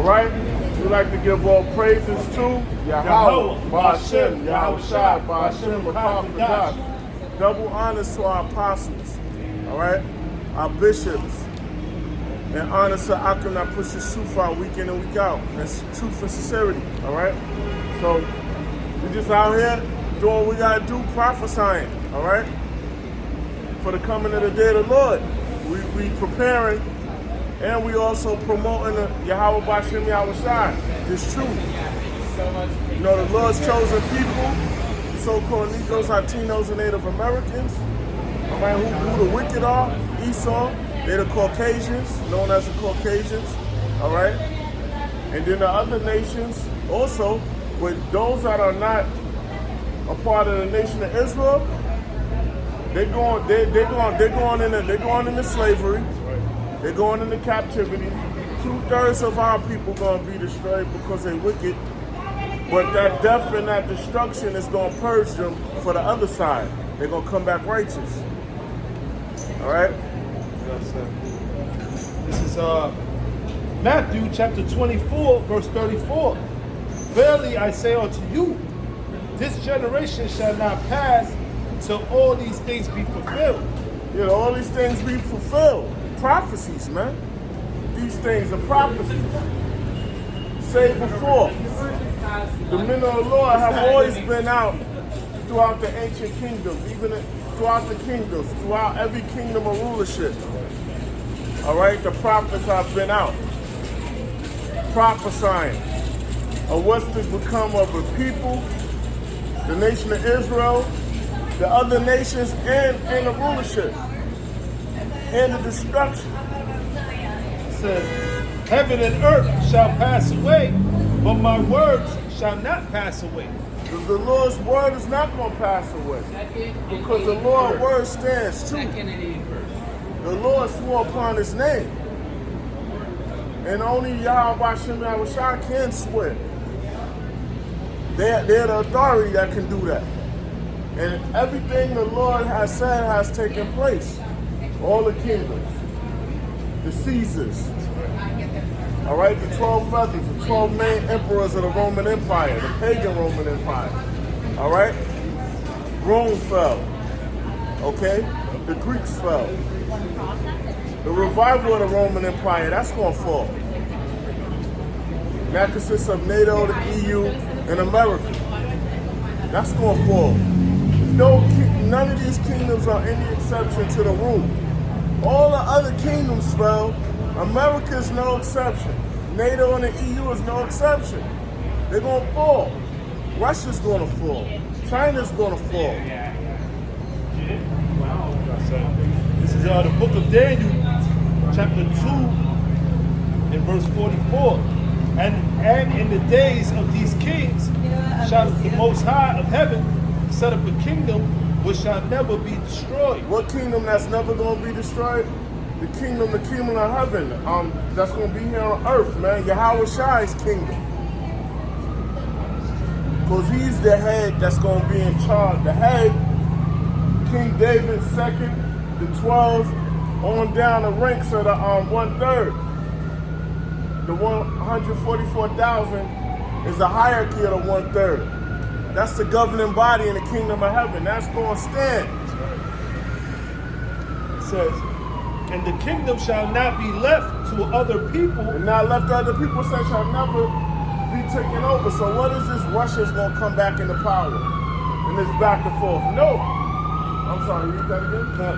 right? We like to give all praises to Yahweh, Ba'ashem, Yahushua, Ba'ashem, Ba'akadah. Double honors to our apostles, all right? Our bishops. And honor to Akim that pushes truth out week in and week out. That's truth and sincerity, all right? So we just out here doing what we got to do, prophesying, all right? For the coming of the day of the Lord. We preparing, and we also promoting the Yahweh Ba'ashem Yahushua, this truth. You know, the Lord's chosen people, so-called Negroes, Latinos, and Native Americans, all right, who the wicked are, Esau, they're the Caucasians, known as the Caucasians, all right? And then the other nations also, but those that are not a part of the nation of Israel, they're going into slavery. They're going into captivity. 2/3 of our people going to be destroyed because they're wicked. But that death and that destruction is going to purge them for the other side. They're going to come back righteous. All right? This is Matthew chapter 24, verse 34. Verily I say unto you, this generation shall not pass till all these things be fulfilled. Yeah, all these things be fulfilled. Prophecies, man. These things are prophecies. Say before, the men of the Lord have always been out throughout the ancient kingdoms, even throughout the kingdoms, throughout every kingdom of rulership. All right, the prophets have been out prophesying of what's to become of the people, the nation of Israel, the other nations, and the rulership, and the destruction. It says, heaven and earth shall pass away, but my words shall not pass away. The Lord's word is not going to pass away, because the Lord's word stands true. The Lord swore upon his name. And only Yahweh Ba'ashem Yahushua can swear. They're the authority that can do that. And everything the Lord has said has taken place. All the kingdoms, the Caesars, all right, the 12 feathers, the 12 main emperors of the Roman Empire, the pagan Roman Empire, all right? Rome fell, okay? The Greeks fell. The revival of the Roman Empire, that's going to fall. That consists of NATO, the EU, and America. That's going to fall. None of these kingdoms are any exception to the rule. All the other kingdoms fell. America is no exception. NATO and the EU is no exception. They're going to fall. Russia's going to fall. China's going to fall. This is the book of Daniel, chapter 2, and verse 44. And in the days of these kings shall the Most High of heaven set up a kingdom which shall never be destroyed. What kingdom that's never going to be destroyed? The kingdom of heaven. That's going to be here on earth, man. Yahweh Shai's kingdom. Because he's the head that's going to be in charge. The head, King David second, the 12, on down the ranks of the 1/3. The 144,000 is the hierarchy of the 1/3. That's the governing body in the kingdom of heaven. That's going to stand. It says, and the kingdom shall not be left to other people. And not left to other people, say shall never be taken over. So what is this? Russia's going to come back into power. And this back and forth. No. I'm sorry, read that again? No.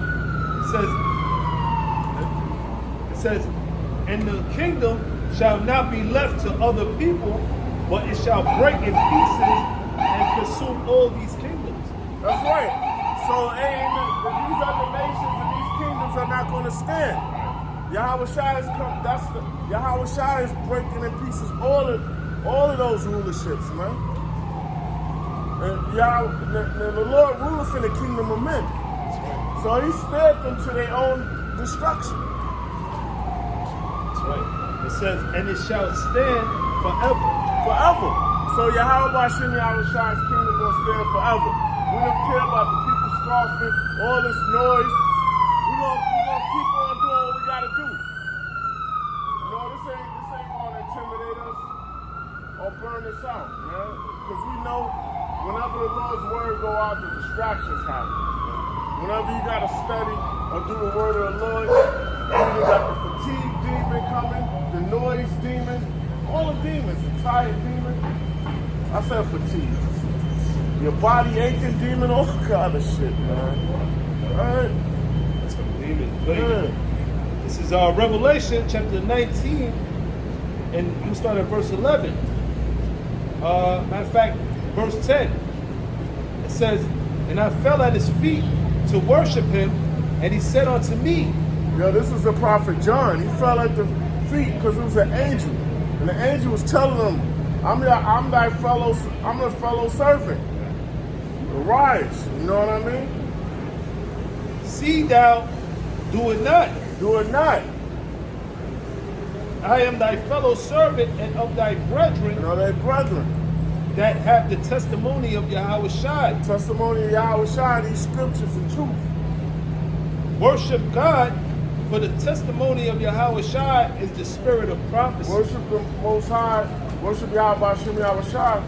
It says, and the kingdom shall not be left to other people, but it shall break in pieces and consume all these kingdoms. That's right. So these other nations and these kingdoms are not going to stand. Yahweh Shai is breaking in pieces all of those rulerships, man. And the Lord ruleth in the kingdom of men. So he spared them to their own destruction. That's right. It says, and it shall stand forever. Forever. So Yahweh Ba'ashem Yahushua's kingdom will stand forever. We don't care about the people scoffing, all this noise. We're gonna keep on doing what we gotta do. You know, this ain't gonna intimidate us. burn this out, man. Because we know whenever the Lord's word go out, the distractions happen. Whenever you got to study or do the word of the Lord, you either got the fatigue demon coming, the noise demon, all the demons, the tired demon. I said fatigue. Your body aching demon, all kind of shit, man. All right? That's some demons. This is Revelation chapter 19, and I'm starting at verse 11. Matter of fact, verse 10. It says, "And I fell at his feet to worship him, and he said unto me." Yo, this is the prophet John. He fell at the feet because it was an angel. And the angel was telling him, I'm a fellow servant. Arise. You know what I mean? "See thou, do it not. Do it not. I am thy fellow servant and of thy brethren You know, they brethren. that have the testimony of Yahweh Shai. Testimony of Yahweh Shai, these scriptures and truth. Worship God, for the testimony of Yahweh Shai is the spirit of prophecy." Worship the Most High. Worship Yahweh Hashem Yahweh Shai.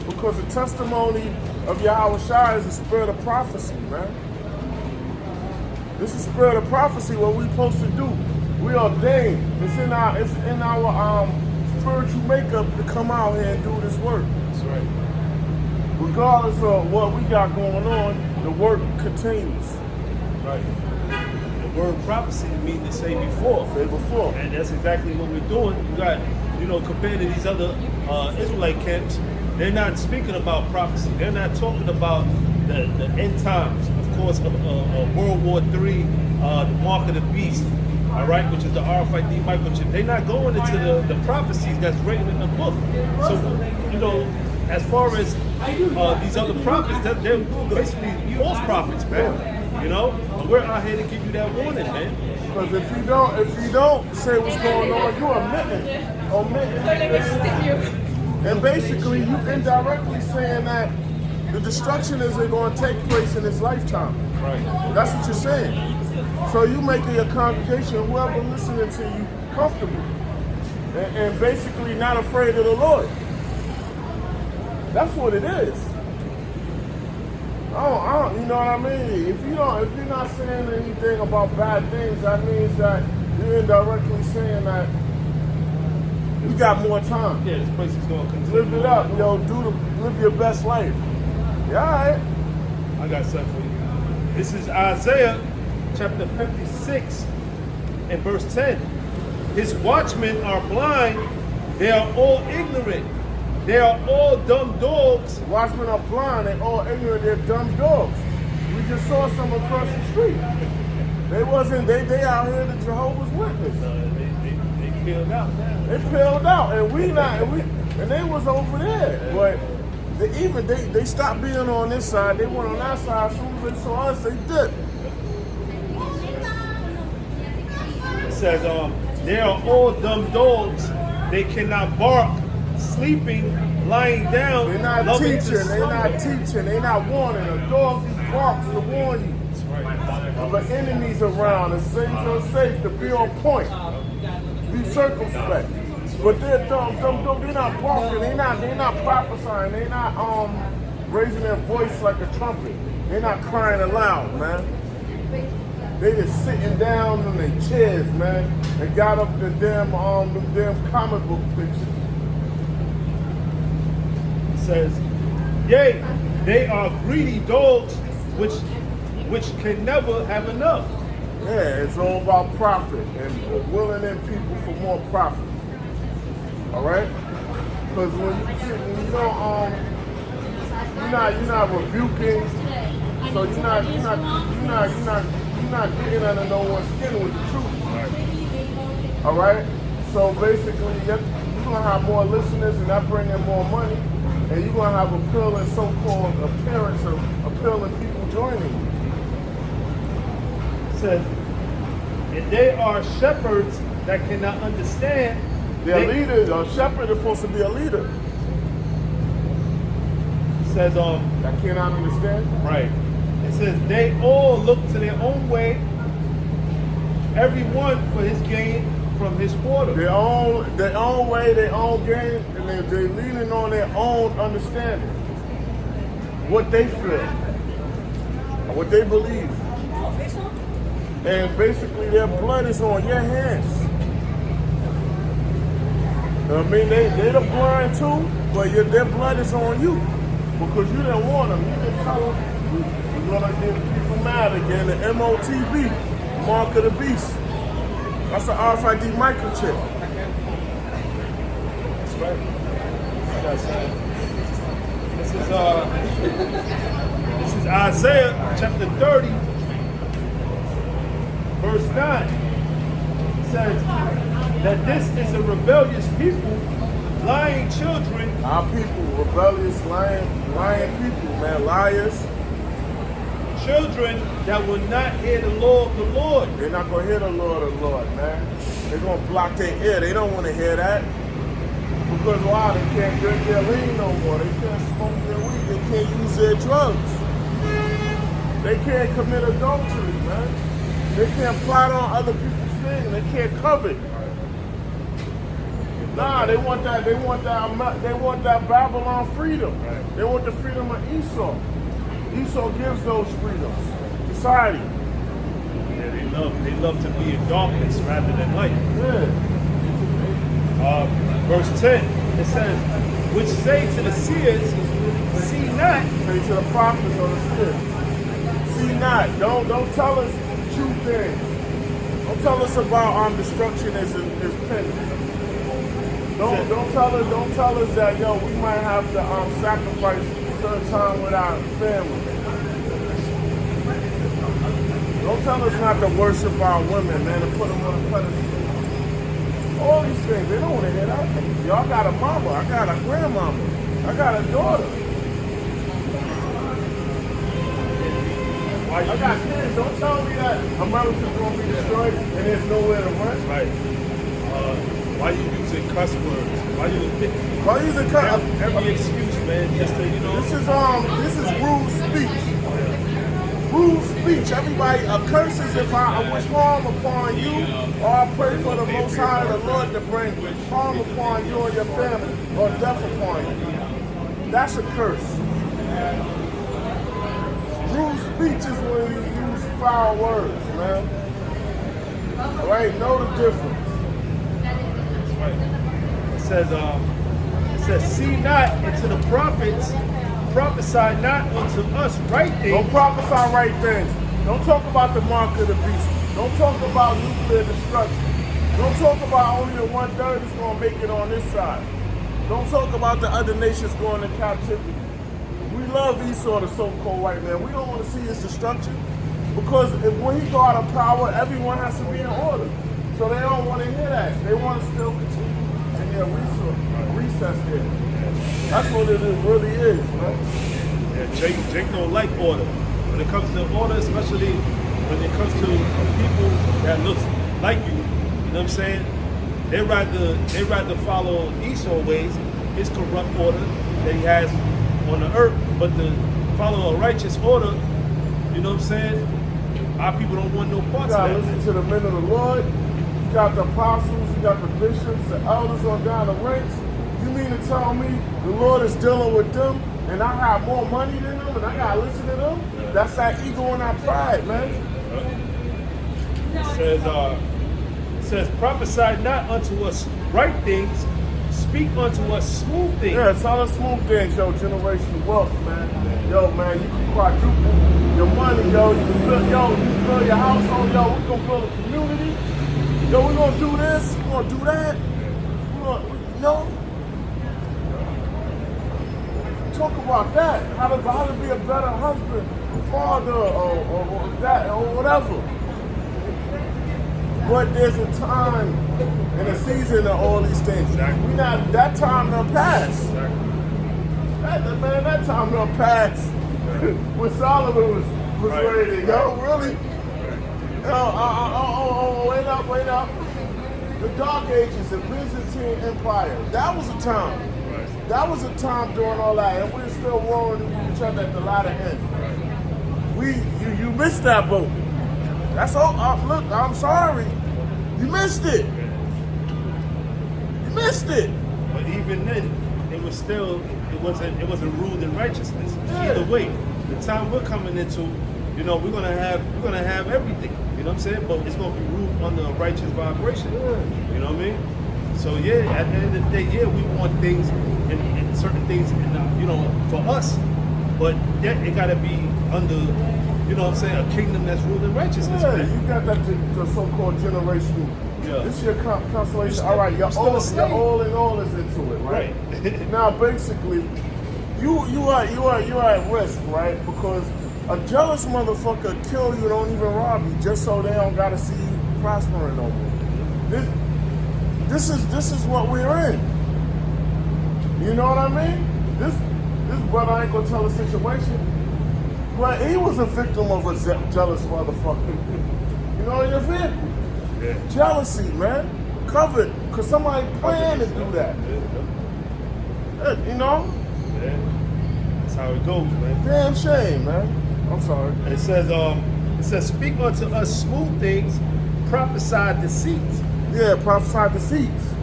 Because the testimony of Yahweh Shai is the spirit of prophecy, man. This is spirit of prophecy, what we supposed to do. We ordained. It's in our spiritual makeup to come out here and do this work. That's right. Regardless of what we got going on, the work continues. Right. The word prophecy means to say before. Say before. And that's exactly what we're doing. You got, compared to these other Israelite camps, they're not speaking about prophecy. They're not talking about the end times, of course, of World War III, the mark of the beast, all right, which is the RFID microchip. They're not going into the prophecies that's written in the book. So, as far as these other prophets, they're basically false prophets, man. And we're out here to give you that warning, man. Because if you don't say what's going on, you're omitting. And basically, you indirectly saying that the destruction isn't going to take place in his lifetime. Right. That's what you're saying. So you making your congregation, whoever listening to you, comfortable. And basically not afraid of the Lord. That's what it is. You know what I mean? If you're not saying anything about bad things, that means that you're indirectly saying that you got more time. Yeah, this place is going to continue. Live it up, yo. Live your best life. Yeah, all right. I got something for you. This is Isaiah chapter 56 and verse 10. "His watchmen are blind, they are all ignorant, they are all dumb dogs." Watchmen are blind, they all ignorant, they're dumb dogs. We just saw some across the street. They out here the Jehovah's Witness. They peeled out now. They peeled out, and they was over there. But they stopped being on this side, they went on that side. As soon as they saw us, they dipped. It says, "They are all dumb dogs, they cannot bark, sleeping, lying down." They're not loving teaching, to they're not warning. A dog just barks to warn you. Of the enemies around, and things are safe to be on point. Be circumspect. But they're dumb, they're not barking, they're not prophesying, they're not raising their voice like a trumpet. They're not crying aloud, man. They just sitting down in their chairs, man, and got up the damn comic book pictures. It says, "Yea, they are greedy dogs, which can never have enough." Yeah, it's all about profit and willing in people for more profit. All right, because when you don't you're not rebuking, so you're not getting under no one's skin with the truth. All right, so basically you're gonna have more listeners, and that bring in more money, and you're gonna have appealing so-called appearance of appealing people joining you. It says, "And they are shepherds that cannot understand." They're leaders. A shepherd is supposed to be a leader. It says, That cannot understand. right. It says, "They all look to their own way, everyone for his gain, from his water. Their own way, their own game, and they're leaning on their own understanding. What they feel, what they believe. And basically their blood is on your hands. I mean, they the blind too, but their blood is on you. Because you didn't warn them. You didn't tell them you're going to get people mad again. The MOTB, Mark of the Beast. That's an RFID microchip. That's right. This is Isaiah chapter 30, verse 9. It says that this is a rebellious people, lying children. Our people, rebellious, lying people, man, liars. Children that will not hear the law of the Lord. They're not going to hear the Lord of the Lord, man. They're going to block their ear. They don't want to hear that. Because why? They can't drink their lean no more. They can't smoke their weed. They can't use their drugs. They can't commit adultery, man. They can't plot on other people's things. They can't covet. Nah, they want that Babylon freedom. They want the freedom of Esau. Esau gives those freedoms. Society. Yeah, they love to be in darkness rather than light. Yeah. Verse 10, it says, which say to the seers, see not. Say to the prophets or the seers, see not. Don't tell us true things. Don't tell us about destruction is pending. Don't tell us that we might have to sacrifice certain time with our family. Don't tell us not to worship our women, man, and put them on a pedestal. All these things, they don't want to hear that. Y'all got a mama, I got a grandmama, I got a daughter. I got kids. Don't tell me that America's going to be destroyed and there's nowhere to run. Right. Why you using cuss words? Why you using cuss? Every excuse, man. Just to, This is rude speech. Rude speech. Everybody, curses if I wish harm upon you, or I pray for the Most High, the Lord, to bring harm upon you and your family, or death upon you. That's a curse. Rude speech is when you use foul words, man. All right, know the difference. It says, see not unto the prophets, prophesy not unto us right things. Don't prophesy right things. Don't talk about the mark of the beast. Don't talk about nuclear destruction. Don't talk about only the 1/3 is going to make it on this side. Don't talk about the other nations going into captivity. We love Esau, the so-called white man. We don't want to see his destruction because when he go out of power, everyone has to be in order. So they don't want to hear that. They want to still continue in their recess here. That's what it really is, man. Yeah, Jake don't like order. When it comes to order, especially when it comes to people that looks like you know what I'm saying? They rather follow Esau ways, his corrupt order that he has on the earth, but to follow a righteous order, you know what I'm saying? Our people don't want no parts of that. You gotta listen to the men of the Lord. You got the apostles, you got the bishops, the elders on down the ranks. You mean to tell me the Lord is dealing with them and I have more money than them and I gotta listen to them? That's that ego and that pride, man. It says, prophesy not unto us right things, speak unto us smooth things. Yeah, tell us smooth things, yo, generational wealth, man. Yo, man, you can quadruple your money, yo. You can build your household, yo. We're gonna build a community. Yo, we're gonna do this, we're gonna do that. Talk about that. How to be a better husband, father, or that, or whatever. But there's a time and a season of all these things. Exactly. That time done passed. Exactly. That time done passed. When Solomon was Right. ready. Yo, really? Wait up. The Dark Ages, the Byzantine Empire. That was a time. Right. That was a time during all that, and we're still warring each other at the latter end. You missed that boat. That's all. Look, I'm sorry. You missed it. missed it. But even then, it wasn't ruled in righteousness. Yeah. Either way, the time we're coming into, we're gonna have everything. You know what I'm saying? But it's gonna be ruled under a righteous vibration. Yeah. You know what I mean? So yeah, at the end of the day, yeah, we want things and certain things, for us. But yet it gotta be under, a kingdom that's ruled in righteousness. Yeah, Man. you got that the so-called generational. Yeah. This your constellation. All right, your all in all is into it, right? Now, basically, you are at risk, right? Because a jealous motherfucker kill you, don't even rob you, just so they don't gotta see you prospering no more. This is what we're in. You know what I mean? This brother ain't gonna tell the situation, but he was a victim of a jealous motherfucker. You know, in your vehicle. Yeah. Jealousy, man. Covered, because somebody planned to do that. Yeah. You know? Yeah. That's how it goes, man. Damn shame, man. I'm sorry. It says, speak unto us smooth things, prophesy deceits. Yeah, prophesy deceits.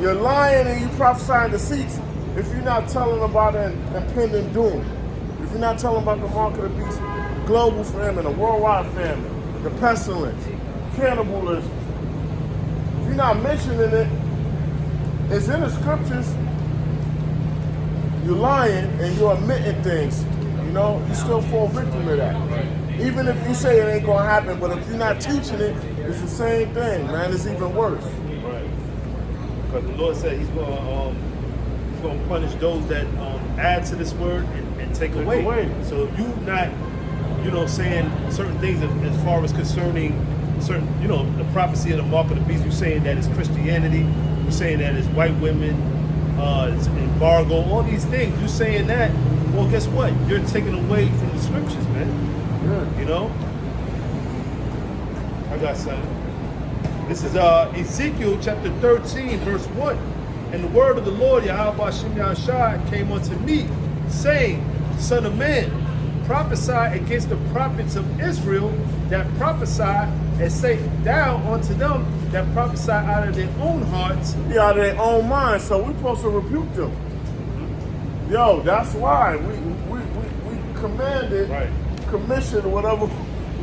You're lying and you prophesying deceits if you're not telling about an impending doom. If you're not telling about the mark of the beast, global famine, a worldwide famine, the pestilence, cannibalism. If you're not mentioning it, it's in the scriptures. You're lying and you're admitting things. You still fall victim to that. Even if you say it ain't gonna happen, but if you're not teaching it, it's the same thing, man. It's even worse. Right. Because the Lord said He's going to punish those that add to this word and take away. So if you not, saying certain things as far as concerning certain, the prophecy of the mark of the beast, you're saying that it's Christianity, you're saying that it's white women, it's embargo, all these things. You're saying that. Well, guess what? You're taking away from the scriptures, man. Yeah. I got something. This is Ezekiel chapter 13, verse 1. And the word of the Lord, Yahweh Hashem Yahushua, came unto me, saying, Son of man, prophesy against the prophets of Israel that prophesy, and say thou unto them that prophesy out of their own hearts. Yeah, out of their own minds. So we're supposed to rebuke them. Yo, that's why we commanded, commissioned, whatever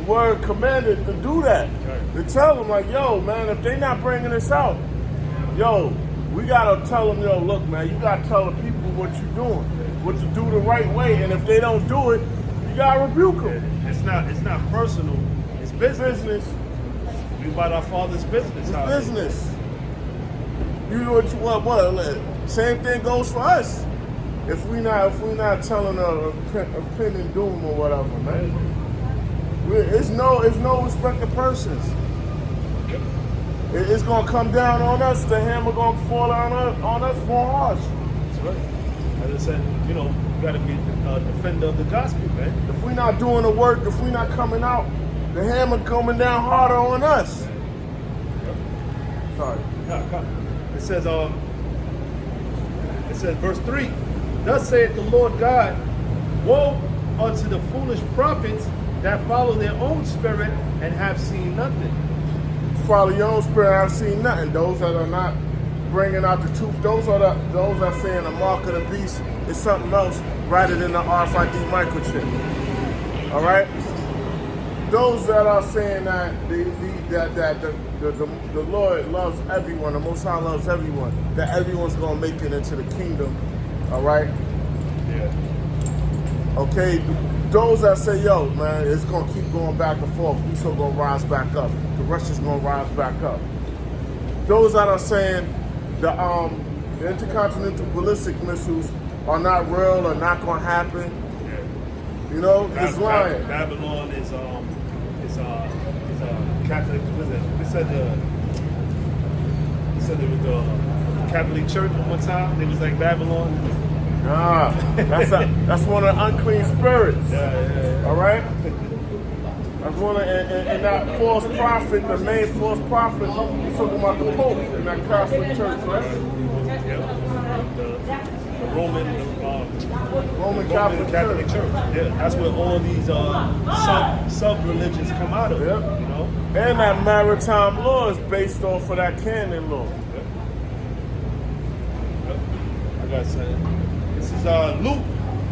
word commanded to do that. To tell them like, yo, man, if they not bringing this out, yo, we gotta tell them, yo, look, man, you gotta tell the people what you're doing, what to do the right way, and if they don't do it, you gotta rebuke them. It's not personal. It's business. We about our Father's business. It's business. You know what you want? What? Same thing goes for us. If we not telling a pending doom or whatever, man. It's no respect of persons. It's gonna come down on us. The hammer gonna fall on us more harsh. That's right. As I said, you gotta be a defender of the gospel, man. If we not doing the work, if we not coming out, the hammer coming down harder on us. Sorry. It says, verse 3. Thus saith the Lord God, woe unto the foolish prophets that follow their own spirit and have seen nothing. Follow your own spirit and have seen nothing. Those that are not bringing out the truth, those that saying the mark of the beast is something else rather than the RFID microchip. All right? Those that are saying that the Lord loves everyone, the Most High loves everyone, that everyone's going to make it into the kingdom. All right? Yeah. Okay? Those that say, yo, man, it's going to keep going back and forth. We still going to rise back up. The Russians going to rise back up. Those that are saying the intercontinental ballistic missiles are not real or not going to happen, it's lying. Babylon is Catholic. They said there was a Catholic church at one time. It was like Babylon. Nah, that's one of the unclean spirits. Yeah. All right. That's one of and that false prophet, the main false prophet, he's talking about the Pope in that Catholic church, right? The Roman Catholic church. Yeah, that's where all these sub religions come out of. Yep. And that maritime law is based off of that canon law. I got something. This is Luke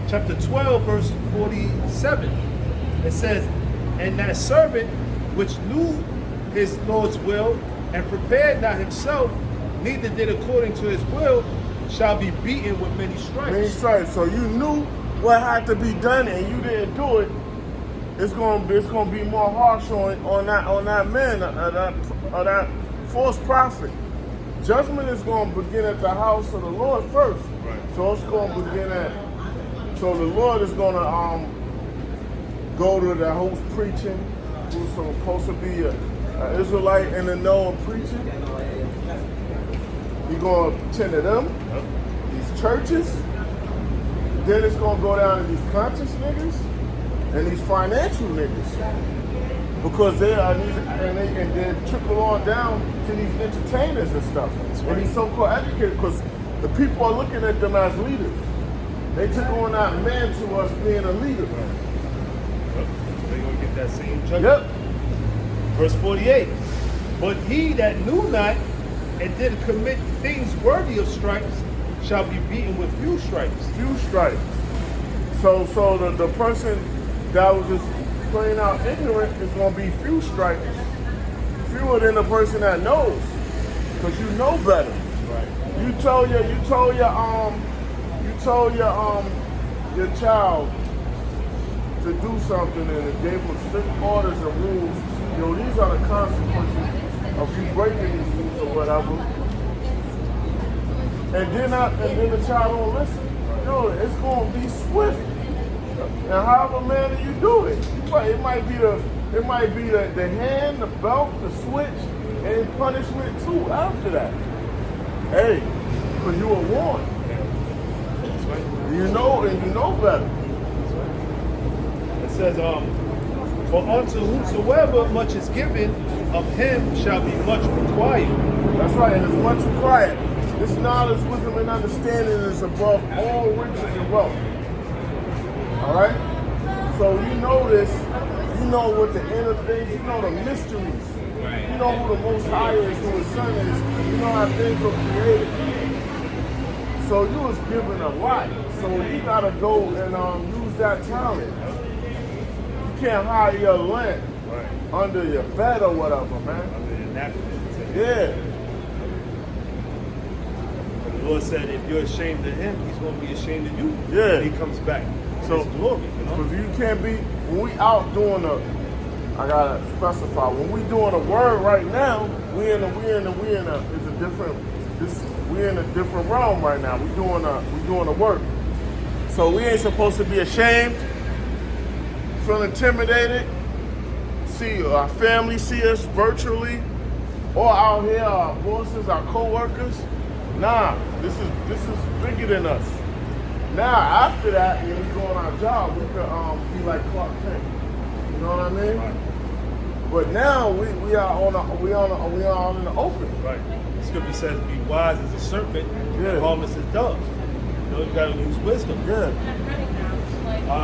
chapter 12, verse 47. It says, and that servant which knew his Lord's will and prepared not himself, neither did according to his will, shall be beaten with many stripes. Many stripes. So you knew what had to be done and you didn't do it. It's gonna be more harsh on that man, that false prophet. Judgment is gonna begin at the house of the Lord first. Right. So it's gonna begin at. So the Lord is gonna go to the host preaching, who's supposed to be an Israelite in the know of preaching. He's gonna attend to them, these churches. Then it's gonna go down to these conscious niggas and these financial niggas, because they are these, and then trickle on down to these entertainers and stuff, and these so-called educators, because the people are looking at them as leaders. They took on that man to us being a leader. They're gonna get that same judgment. Yep. Verse 48. But he that knew not and did commit things worthy of stripes shall be beaten with few stripes. Few stripes. So the person that was just plain out ignorant is gonna be few stripes. Fewer than the person that knows. Because you know better. Right. You told your child to do something and it gave them strict orders and rules. Yo, these are the consequences of you breaking these rules or whatever. And then the child don't listen. Yo, it's gonna be swift. And however manner you do it, it might be the hand, the belt, the switch, and punishment too after that. Hey, because you were warned. You know, and you know better. It says, for unto whomsoever much is given, of him shall be much required. That's right, and it's much required. This knowledge, wisdom, and understanding is above all riches and wealth. All right? So you know this. You know what the inner things, you know the mysteries. You know who the Most High is, who His Son is. You know how things are created. So you was given a lot. So you gotta go and use that talent. You can't hide your lamp under your bed or whatever, man. Under your napkin. Yeah. The Lord said, if you're ashamed of him, he's going to be ashamed of you. Yeah. When he comes back. So his glory, you know? Because you can't be, when we out doing I gotta specify, when we doing a word right now, we in a different realm right now. We doing a work. So we ain't supposed to be ashamed, feel intimidated, see our family see us virtually, or out here, our bosses, our co-workers. Nah, this is bigger than us. Now after that, when we go on our job, we could be like Clark Kent. You know what I mean? Right. But now we are in the open. Right. The scripture says, be wise as a serpent, Yeah. and harmless as doves. You know, you got to use wisdom. Yeah.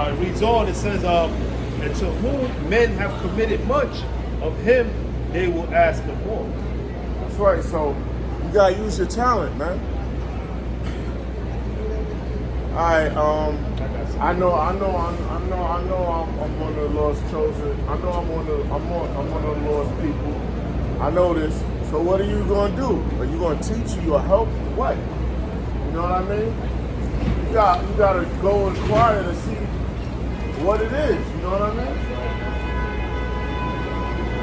It reads on, it says, and to whom men have committed much, of him they will ask the more. That's right. So you gotta use your talent, man. All right. I know. I'm one of the Lord's chosen. I know I'm one of the Lord's people. I know this. So what are you gonna do? Are you gonna teach? You gonna help? What? You know what I mean? You gotta go inquire to see what it is. You know what I mean?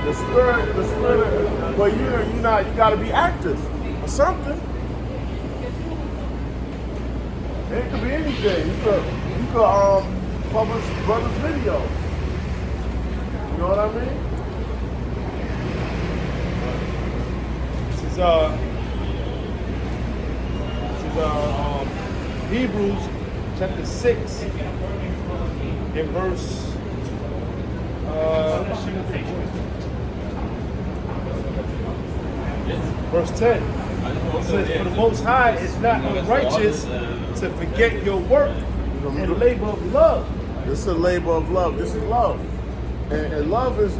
The spirit. But you gotta be active or something. It could be anything. You could publish brothers' videos. You know what I mean? This is Hebrews chapter 6 in verse verse 10. It says, for the Most High is not unrighteous to forget your work and labor of love. This is a labor of love. This is love. And love is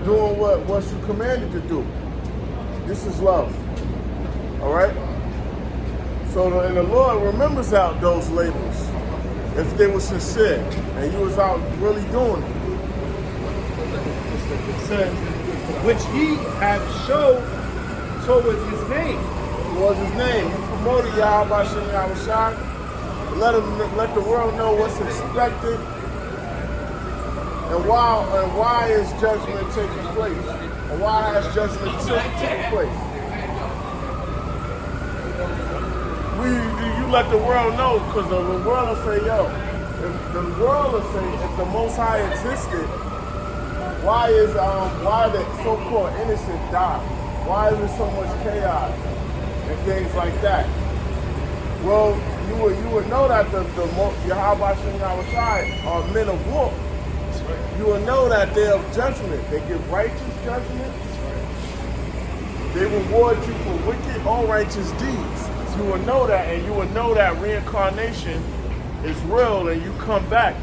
doing what you commanded to do. This is love. All right? And the Lord remembers out those labors if they were sincere and you was out really doing it. It says, which ye have showed towards his name. Towards his name. You promoted Yahweh Shem Yahushua. Let the world know what's expected and why is judgment taking place. And why has judgment taken place. You let the world know, because the world will say, yo, if the world will say, if the Most High existed, why the so-called innocent die? Why is there so much chaos and things like that? Well, you would know that the Yahweh Shem Yahushua are men of war. You will know that they're of judgment. They give righteous judgment. They reward you for wicked or righteous deeds. You will know that, and you will know that reincarnation is real, and you come back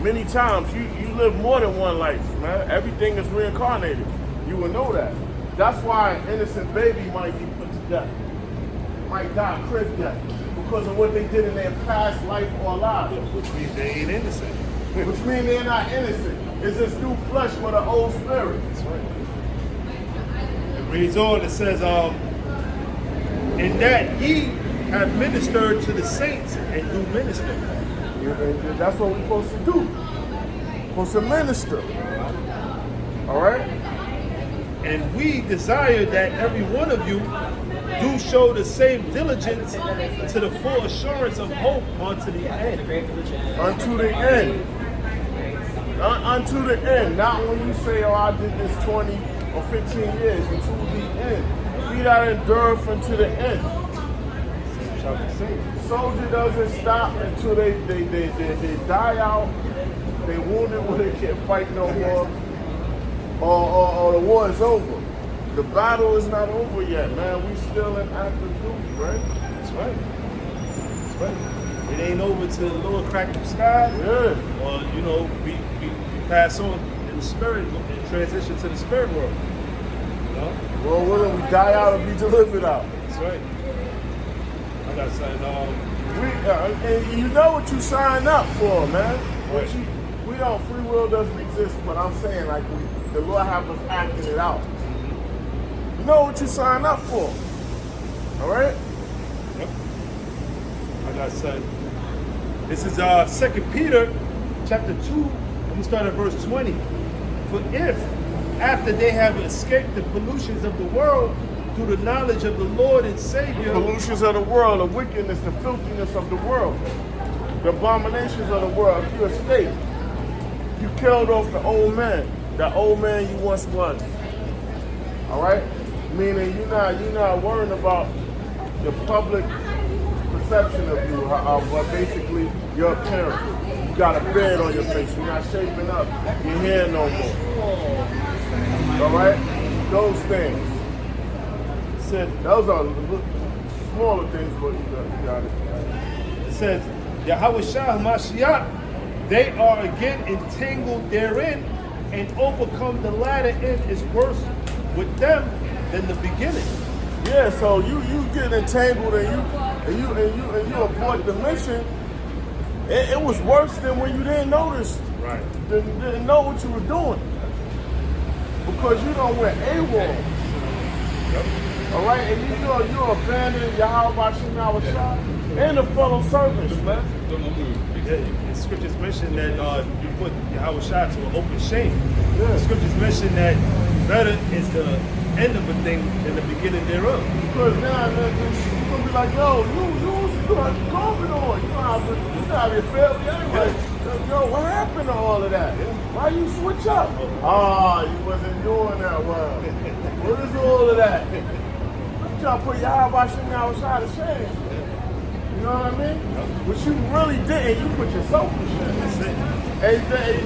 many times. You live more than one life, man. Everything is reincarnated. You will know that. That's why an innocent baby might be put to death, might die crib death, because of what they did in their past life or lives. Which means they ain't innocent. Which means they're not innocent. It's just new flesh with an old spirit. That's right. It reads on, it says, in that ye have ministered to the saints and do minister. Yeah, that's what we're supposed to do. Supposed to minister. All right? And we desire that every one of you do show the same diligence to the full assurance of hope unto the end. Unto the end. Unto the end. Not when you say, oh, I did this 20 or 15 years. Until the end. Be that endureth unto the end. Soldier doesn't stop until they die out. They wounded when they can't fight no more. Or the war is over. The battle is not over yet, man. We still in active duty, right? That's right. That's right. It ain't over till the Lord crack the sky. Yeah. Or, we pass on in the spirit and transition to the spirit world. Well, when we die out and be delivered out. That's right. I got something. And you know what you signed up for, man. Right. Free will doesn't exist, but I'm saying the Lord have us acting it out. You know what you signed up for. All right? Yep. I got something. This is 2 Peter chapter 2. I'm going to start at verse 20. For if, after they have escaped the pollutions of the world through the knowledge of the Lord and Savior. Pollutions of the world, the wickedness, the filthiness of the world, the abominations of the world, if you escape, you killed off the old man, that old man you once was. All right? Meaning you're not worrying about the public perception of you, basically your appearance. You got a beard on your face, you're not shaping up your hair no more. All right? Those things. Those are smaller things, but you got it. It says, Yahweh Shah Mashiach, they are again entangled therein, and overcome the latter end is worse with them than the beginning. Yeah, so you get entangled and you abort the mission. It was worse than when you didn't notice. Right. Didn't know what you were doing. Because you don't wear AWOL. Yep. All right, and you abandon Yahweh Shem Yahushua and the fellow servants, man. The scriptures mention that you put Yahweh Shah to an open shame. Yeah. The scriptures mention that better is the end of a thing than the beginning thereof. Because now you're gonna be like, yo, you have COVID on. You have your family anyway. Yo, what happened to all of that? Why you switch up? You wasn't doing that well. What is all of that? You trying to put Yahweh Shem Yahushua to shame. You know what I mean? But you really didn't. You put yourself to shame. And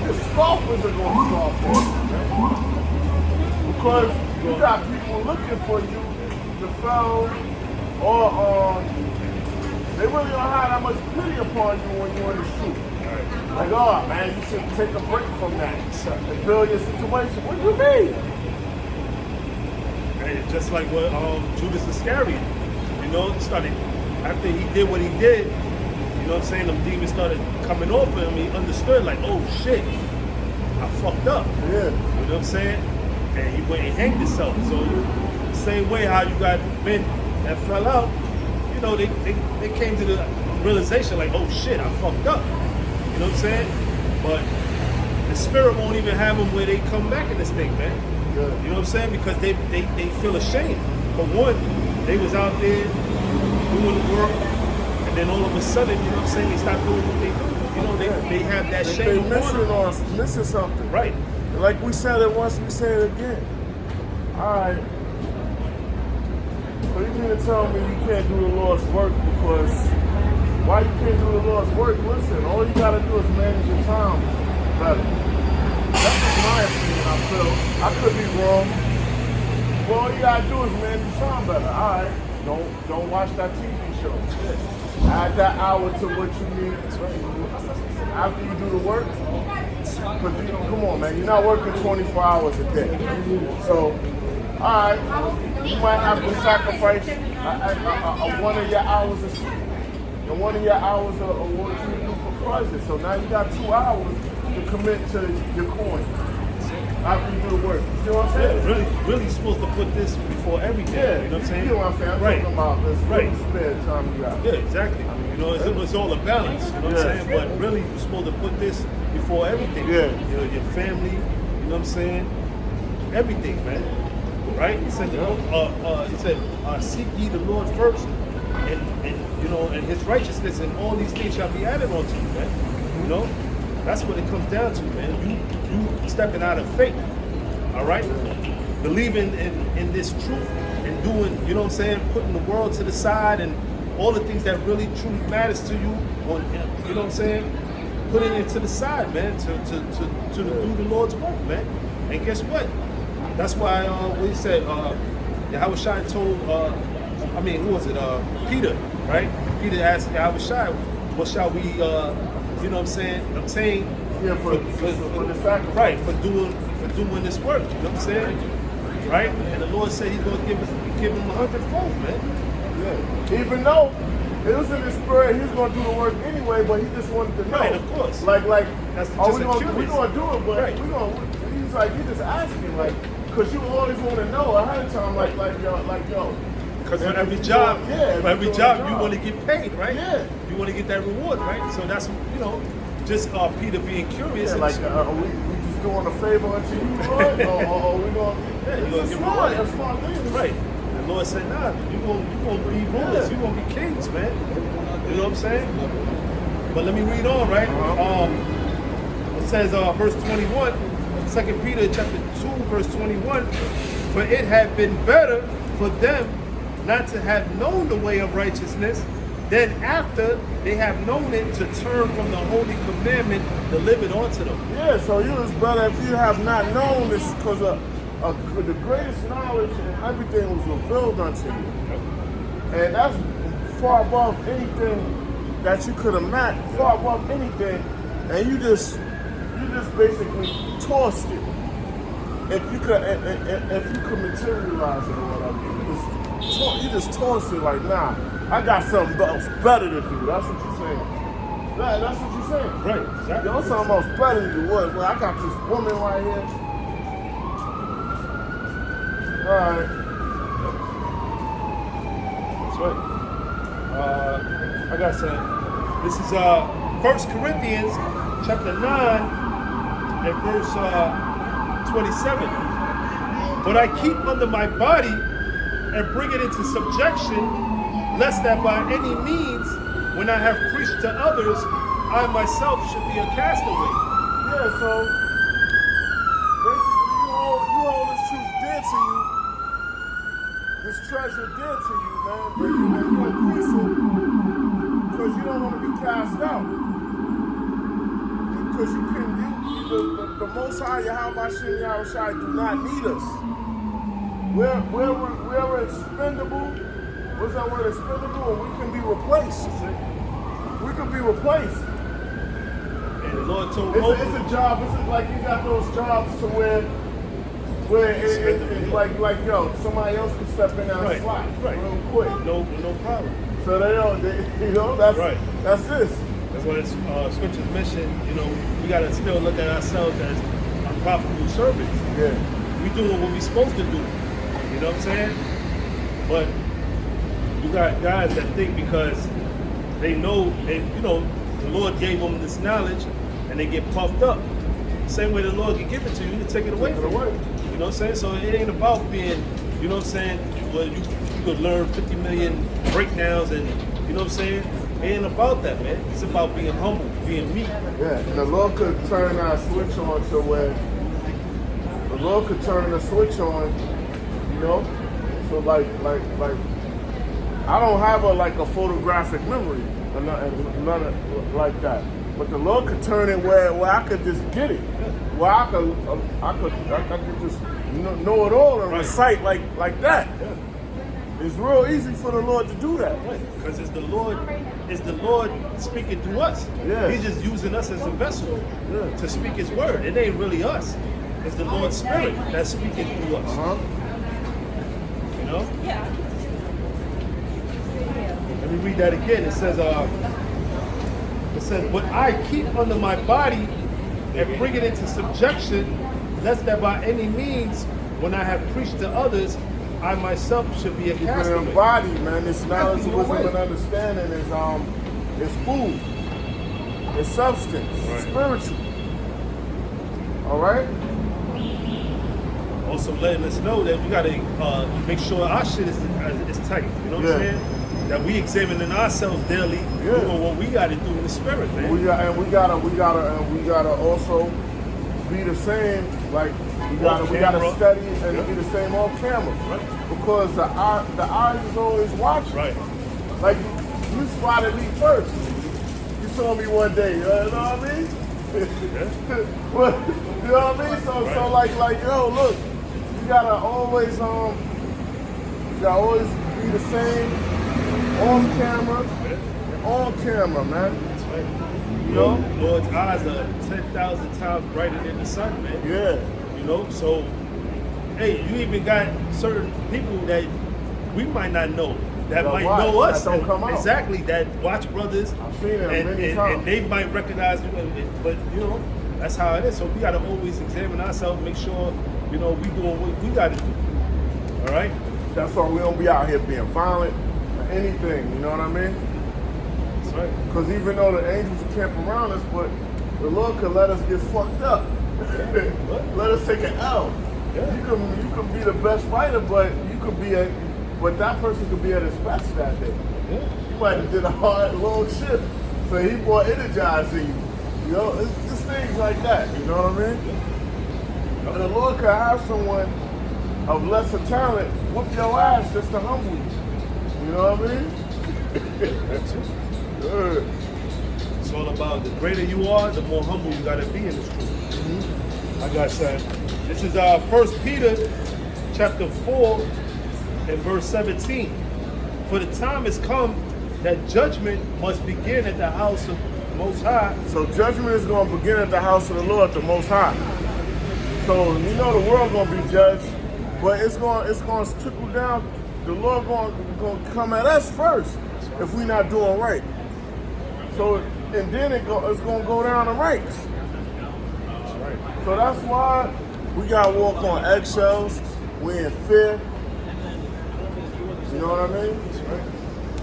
the scoffers are going to scoff for you. Because you got people looking for you to fail, or they really don't have that much pity upon you when you're in the street. Like, oh man, you should take a break from that and build your situation. What do you mean? Right, just like what Judas Iscariot, started after he did what he did, you know what I'm saying, them demons started coming off of him. He understood, like, oh shit, I fucked up. Yeah. You know what I'm saying? And he went and hanged himself. So same way how you got men that fell out, you know, they came to the realization like, oh shit, I fucked up. You know what I'm saying? But the spirit won't even have them where they come back in this thing, man. Yeah. You know what I'm saying? Because they feel ashamed. For one, they was out there doing the work, and then all of a sudden, you know what I'm saying, they stop doing what they do. You know, they have that shame. They missing something. Right. Like we said it once, we say it again. Alright. So you mean to tell me you can't do the Lord's work because why you can't do the Lord's work? Listen, all you gotta do is manage your time better. That's just my opinion, I feel. I could be wrong. Well, all you gotta do is manage your time better. Alright. Don't watch that TV show. Add that hour to what you need. After you do the work. Because come on, man, you're not working 24 hours a day. So, alright, you might have to sacrifice one of your hours of sleep and one of your hours of what you do for pleasure. So now you got 2 hours to commit to your coin after you do the work. You know what I'm saying? Yeah, really supposed to put this before everything. Yeah, you know what I'm saying? You know what I'm saying? I'm talking about this really spare time you got. Yeah, exactly. You know, it's all a balance. You know what I'm saying? But really, you're supposed to put this before everything. Yeah. You know, your family. You know what I'm saying? Everything, man. Right? He said, seek ye the Lord first, and you know, and His righteousness, and all these things shall be added unto you, man. You know, that's what it comes down to, man. You stepping out of faith. All right, believing in this truth and doing, you know what I'm saying, putting the world to the side and all the things that really truly matters to you, you know what I'm saying, putting it to the side, man, to do the Lord's work, man. And guess what? That's why we said, Yahushua told, who was it? Peter, right? Peter asked Yahushua, what shall we, you know what I'm saying, obtain? Yeah, for the sacrifice. Right, for doing this work, you know what I'm saying? Right? And the Lord said He's going to give him 100-fold, man. Yeah. Even though it was in His spirit, He's going to do the work anyway, but He just wanted to know. Right, of course. Like, that's we're just going to do it, but right. He's like, you just asking, like, because you always want to know ahead of time, like yo. Because for every job, you want to get paid, right? Yeah. You want to get that reward, right? So that's, you know, just Peter being curious. Yeah, like, we just doing a favor unto you, Lord? or we going to give reward. A smart thing. Right. The Lord said, nah, you're going to be rulers. You're going to be kings, man. You know what I'm saying? But let me read on, right? It says, verse 21, 2 Peter chapter 2, verse 21, for it had been better for them not to have known the way of righteousness than after they have known it to turn from the holy commandment delivered unto them. Yeah, so it was better if you have not known this, because the greatest knowledge and everything was revealed unto you. And that's far above anything that you could imagine, far above anything. And you just basically tossed it. If you could materialize it or whatever, you just tossed it like, nah, I got something else better to do. That's what you're saying. That's what you're saying. Right, exactly. Yo, something else better to do. What? Well, I got this woman right here. All right. That's right. I got some. This is 1 Corinthians chapter 9 and verse 27. But I keep under my body and bring it into subjection, lest that by any means, when I have preached to others, I myself should be a castaway. Yeah, so basically you hold this truth dear to you, this treasure dear to you, man, but you increase it because you don't want to be cast out. Because the Most High Yahushua do not need us. We're expendable. What's that word, expendable? And we can be replaced. We can be replaced. And the Lord told It's a job. It's like you got those jobs to where Where it's like, yo, somebody else can step in that slot real quick. No problem. So they don't, that's this. That's what scriptures mention. We gotta still look at ourselves as unprofitable servants. Yeah. We doing what we supposed to do. You know what I'm saying? But you got guys that think because they know, and the Lord gave them this knowledge, and they get puffed up. Same way the Lord can give it to you, to take it away from you. You know what I'm saying? So it ain't about being, you know what I'm saying? Well, you could learn 50 million breakdowns, and you know what I'm saying? It ain't about that, man. It's about being humble, being meek. Yeah, and the Lord could turn our switch on to where the Lord could turn the switch on, So like I don't have a photographic memory or nothing like that. But the Lord could turn it where I could just get it, where I could just know it all and recite like that. Yeah. It's real easy for the Lord to do that. Because it's the Lord speaking through us. Yeah. He's just using us as a vessel to speak His word. It ain't really us. It's the Lord's Spirit that's speaking through us. Yeah. Let me read that again. It says, but I keep under my body and bring it into subjection, lest that by any means, when I have preached to others, I myself should be a castaway. Your body, man. This knowledge, wisdom, and understanding is food. It's substance. It's spiritual. All right. Also letting us know that we gotta make sure our shit is tight. You know what I'm saying? That we examining ourselves daily, doing what we gotta do in the spirit, man. We gotta also be the same. Like we gotta study and be the same off camera, because the eyes is always watching. Right. Like you spotted me first. You saw me one day. You know what I mean? Well, you know what I mean? So like yo, look, you gotta always be the same off camera and on camera, man. That's right. Lord's eyes are 10,000 times brighter than the sun, man. Yeah. So hey, you even got certain people that we might not know that might know us. That don't come out. Exactly, that watch brothers. I've seen it many times. And they might recognize you, but that's how it is. So we gotta always examine ourselves, make sure, we doing what we gotta do. All right? That's why we don't be out here being violent or anything, you know what I mean? That's right. Because even though the angels camp around us, but the Lord could let us get fucked up. Let us take an L. Yeah. You could be the best fighter, but that person could be at his best that day. Yeah. You might have did a hard, long shift, so he more energizing you. It's just things like that, you know what I mean? Yeah. And the Lord could have someone of lesser talent whoop your ass just to humble you. You know what I mean? That's it. Good. It's all about the greater you are, the more humble you gotta be in this truth. Like I said, this is 1 Peter chapter 4 and verse 17. For the time has come that judgment must begin at the house of the Most High. So judgment is going to begin at the house of the Lord, the Most High. So the world going to be judged, but it's going to trickle down. The Lord going to come at us first if we're not doing right. So and then it's going to go down the ranks. That's right. So that's why we got to walk on eggshells. We in fear. You know what I mean? That's right.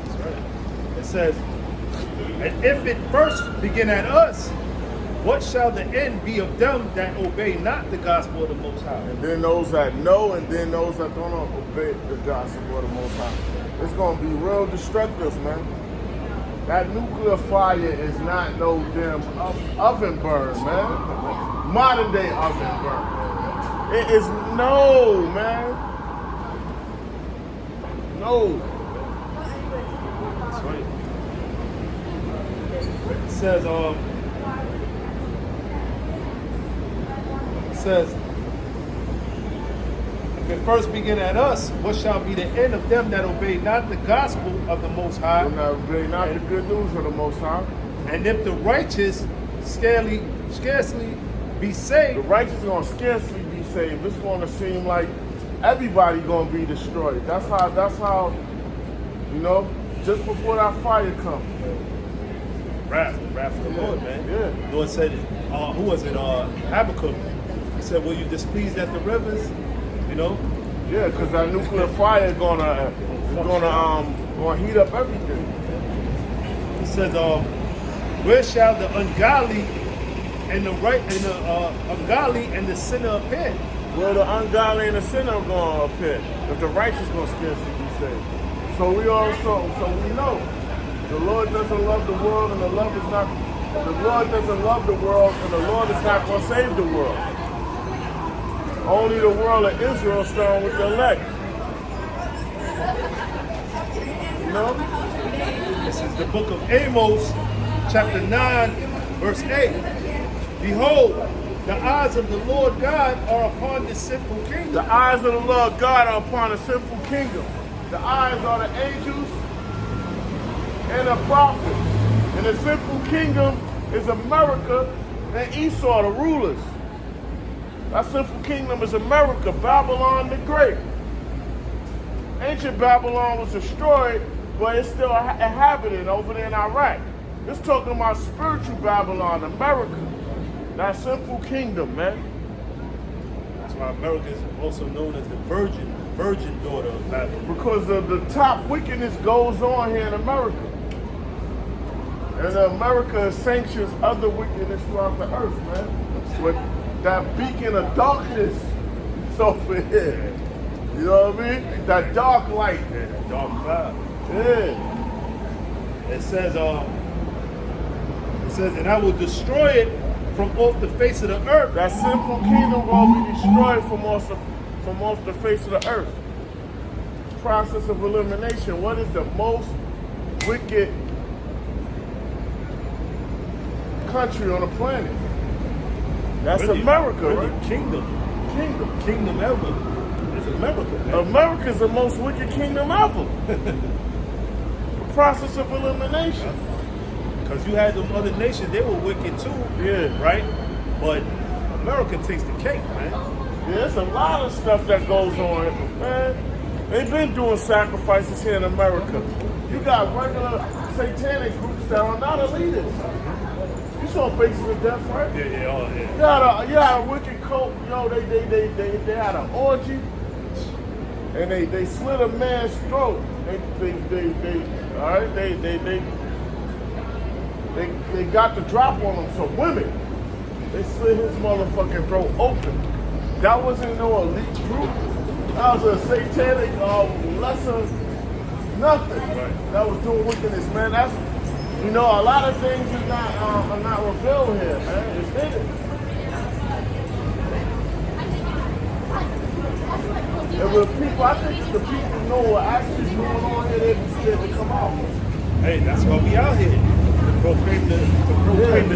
That's right. It says, and if it first begin at us, what shall the end be of them that obey not the gospel of the Most High? And then those that know, and then those that don't obey the gospel of the Most High. It's going to be real destructive, man. That nuclear fire is not no damn oven burn, man. Modern day oven burn. It is man. No. That's right. It says, if it first begin at us, what shall be the end of them that obey not the gospel of the Most High? Not the good news of the Most High. And if the righteous scarcely be saved, the righteous are going to scarcely be saved. It's going to seem like everybody going to be destroyed. That's how, you know, just before that fire comes. Wrath of the Lord, man. Yeah. The Lord said, who was it? Habakkuk. He said, "Will you displeased at the rivers?" You know. Yeah, because that nuclear fire is gonna heat up everything. He says, "Where shall the ungodly and the ungodly and the sinner appear?" Well, the ungodly and the sinner are gonna appear, but the righteous gonna scarcely be saved. So we know the Lord doesn't love the world, and the Lord doesn't love the world, and the Lord is not gonna save the world. Only the world of Israel strong with the elect. You know? This is the book of Amos, chapter 9, verse 8. Behold, the eyes of the Lord God are upon the sinful kingdom. The eyes of the Lord God are upon the sinful kingdom. The eyes are the angels and the prophets. And the sinful kingdom is America and Esau, the rulers. That sinful kingdom is America, Babylon the Great. Ancient Babylon was destroyed, but it's still inhabited over there in Iraq. It's talking about spiritual Babylon, America. That sinful kingdom, man. That's why America is also known as the virgin daughter of Babylon. Because the top wickedness goes on here in America. And America sanctions other wickedness throughout the earth, man. With that beacon of darkness over here. You know what I mean? That dark light. Yeah, that dark cloud. Yeah. It says, and I will destroy it from off the face of the earth. That sinful kingdom will be destroyed from off the face of the earth. Process of elimination. What is the most wicked country on the planet? That's really, America, really right? Kingdom ever. It's America, man. America's the most wicked kingdom ever. The process of elimination. Because you had them other nations, they were wicked too. Yeah. Right? But America takes the cake, man. Yeah, there's a lot of stuff that goes on, man. They've been doing sacrifices here in America. You got regular satanic groups that are not elitists. You saw Faces of Death, right? Yeah. You had a wicked cult, you know, they had an orgy, and they slit a man's throat. They got the drop on him, so women, they slit his motherfucking throat open. That wasn't no elite group. That was a satanic, lesser nothing. Right. That was doing wickedness, man. That's, you know, a lot of things are not revealed here, man. It's hidden. And with people, I think the people know what actually is going on here, they'd be scared to come out. Hey, that's why we out here. To proclaim the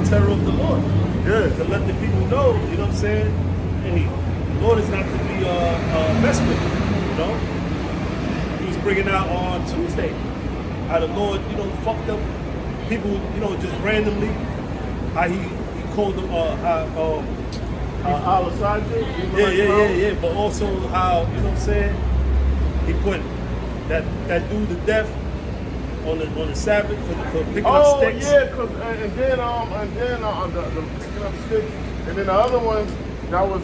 terror of the Lord. Yeah. To let the people know, you know what I'm saying? Hey, the Lord is not to be messed with, you know? He was bringing out on Tuesday how the Lord, you know, fucked up people, you know, just randomly. How he called them, yeah. But also how, you know what I'm saying? He put that dude to death on the Sabbath for picking up sticks. Oh yeah, cause and then the picking up sticks, and then the other ones that was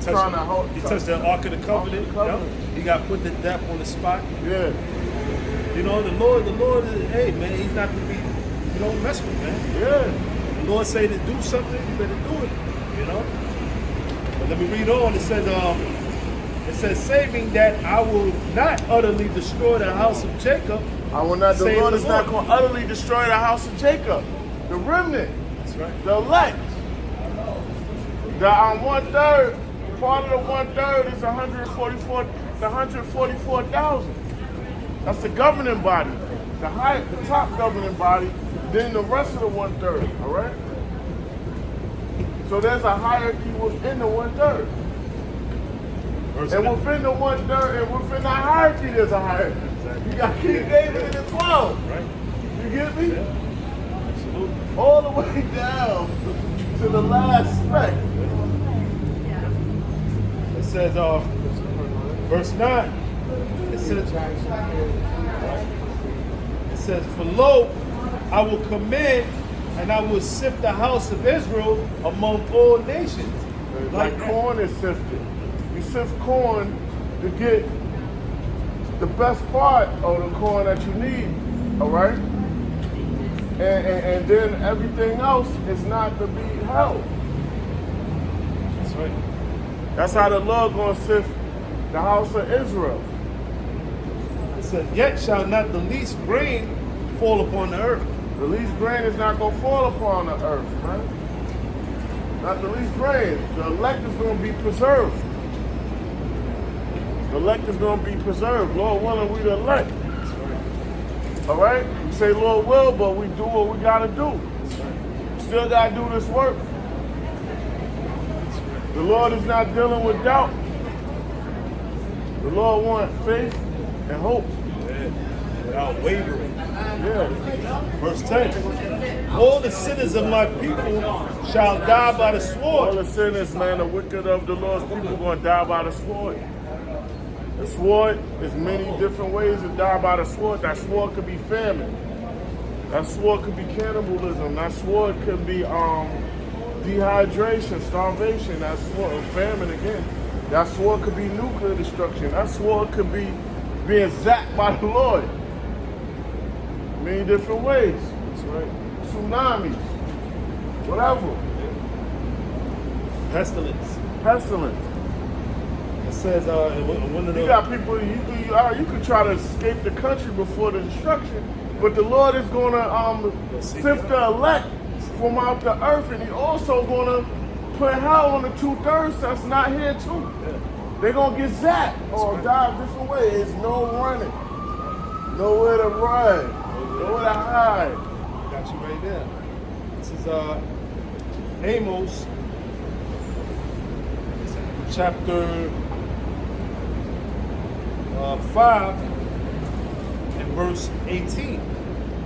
trying to hold. He touched the Ark of the Covenant. Yep. He got put to death on the spot. Yeah. You know, the Lord is, hey man, he's not to be, you know, mess with, man. Yeah. The Lord say to do something, you better do it. You know. But let me read on. It says, saving that I will not utterly destroy the house of Jacob. I will not. The Lord is not going to utterly destroy the house of Jacob. The remnant. That's right. The elect. The 1/3. Part of the 1/3 is 144,000. That's the governing body. The top governing body. Then the rest of the 1/3. All right. So there's a hierarchy within the 1/3. And within the 1/3, and within that hierarchy, there's a hierarchy. You got King David in the 12. Right. You get me? Yeah. Absolutely. All the way down to the last speck. says, verse 9, it says, for lo, I will command and I will sift the house of Israel among all nations. Like corn is sifted. You sift corn to get the best part of the corn that you need, all right? And then everything else is not to be held. That's right. That's how the Lord gonna sift the house of Israel. It says, yet shall not the least grain fall upon the earth. The least grain is not gonna fall upon the earth, man. Not the least grain. The elect is gonna be preserved. The elect is gonna be preserved. Lord willing, we the elect. All right? We say Lord will, but we do what we gotta do. Still gotta do this work. The Lord is not dealing with doubt. The Lord wants faith and hope. Without wavering. Yeah. Verse 10. All the sinners of my people shall die by the All sword. the sinners, man, the wicked of the Lord's people are going to die by the sword. The sword is many different ways to die by the sword. That sword could be famine. That sword could be cannibalism. That sword could be dehydration, starvation. That sword, famine again. That sword could be nuclear destruction. That sword could be being zapped by the Lord. Many different ways. That's right. Tsunamis. Whatever. Pestilence. Pestilence. It says, one of You the... got people, you could try to escape the country before the destruction, but the Lord is going to sift the elect from out the earth, and He also going to put hell on the 2/3 that's not here too. Yeah. They're going to get zapped or die a different way. There's no running. Nowhere to run. Nowhere to hide. Got you right there. This is Amos, chapter 5 and verse 18.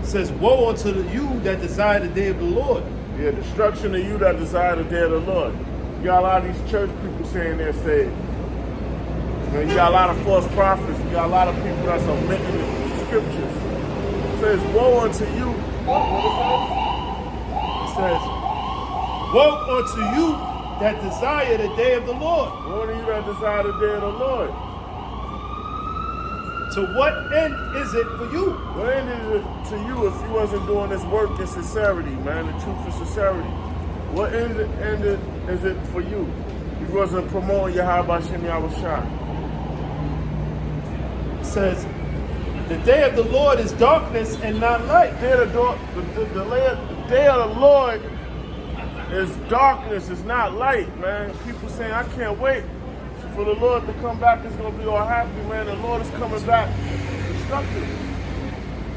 It says, woe unto you that desire the day of the Lord. Yeah, destruction to you that desire the day of the Lord. You got a lot of these church people saying they're saved. Man, you got a lot of false prophets. You got a lot of people that's omitting the scriptures. It says, woe unto you. What It says, woe unto you that desire the day of the Lord. woe unto you that desire the day of the Lord. To what end is it for you? What end is it to you if you wasn't doing this work in sincerity, man? The truth and sincerity. What end is it for you if you wasn't promoting Yahweh Shem Yahushua? It says, the day of the Lord is darkness and not light. The day of the Lord is darkness, it's not light, man. People saying, I can't wait for the Lord to come back. It's going to be all happy, man. The Lord is coming back destructive.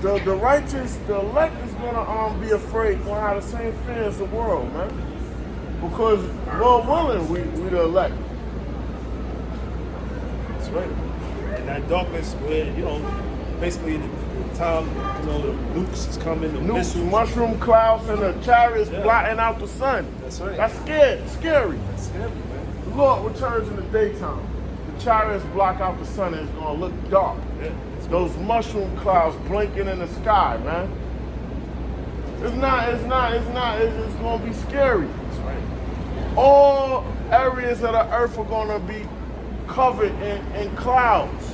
The righteous, the elect is going to be afraid, going to have the same fear as the world, man. Because, Lord willing, we the elect. That's right. And that darkness where, basically the time, the nukes is coming, the Nukes, missiles. mushroom clouds, and the chariots blotting out the sun. That's right. That's scary. That's scary, man. The Lord returns in the daytime. The chariots block out the sun and it's going to look dark. Yeah. Those mushroom clouds blinking in the sky, man. It's going to be scary. That's right. All areas of the earth are going to be covered in clouds.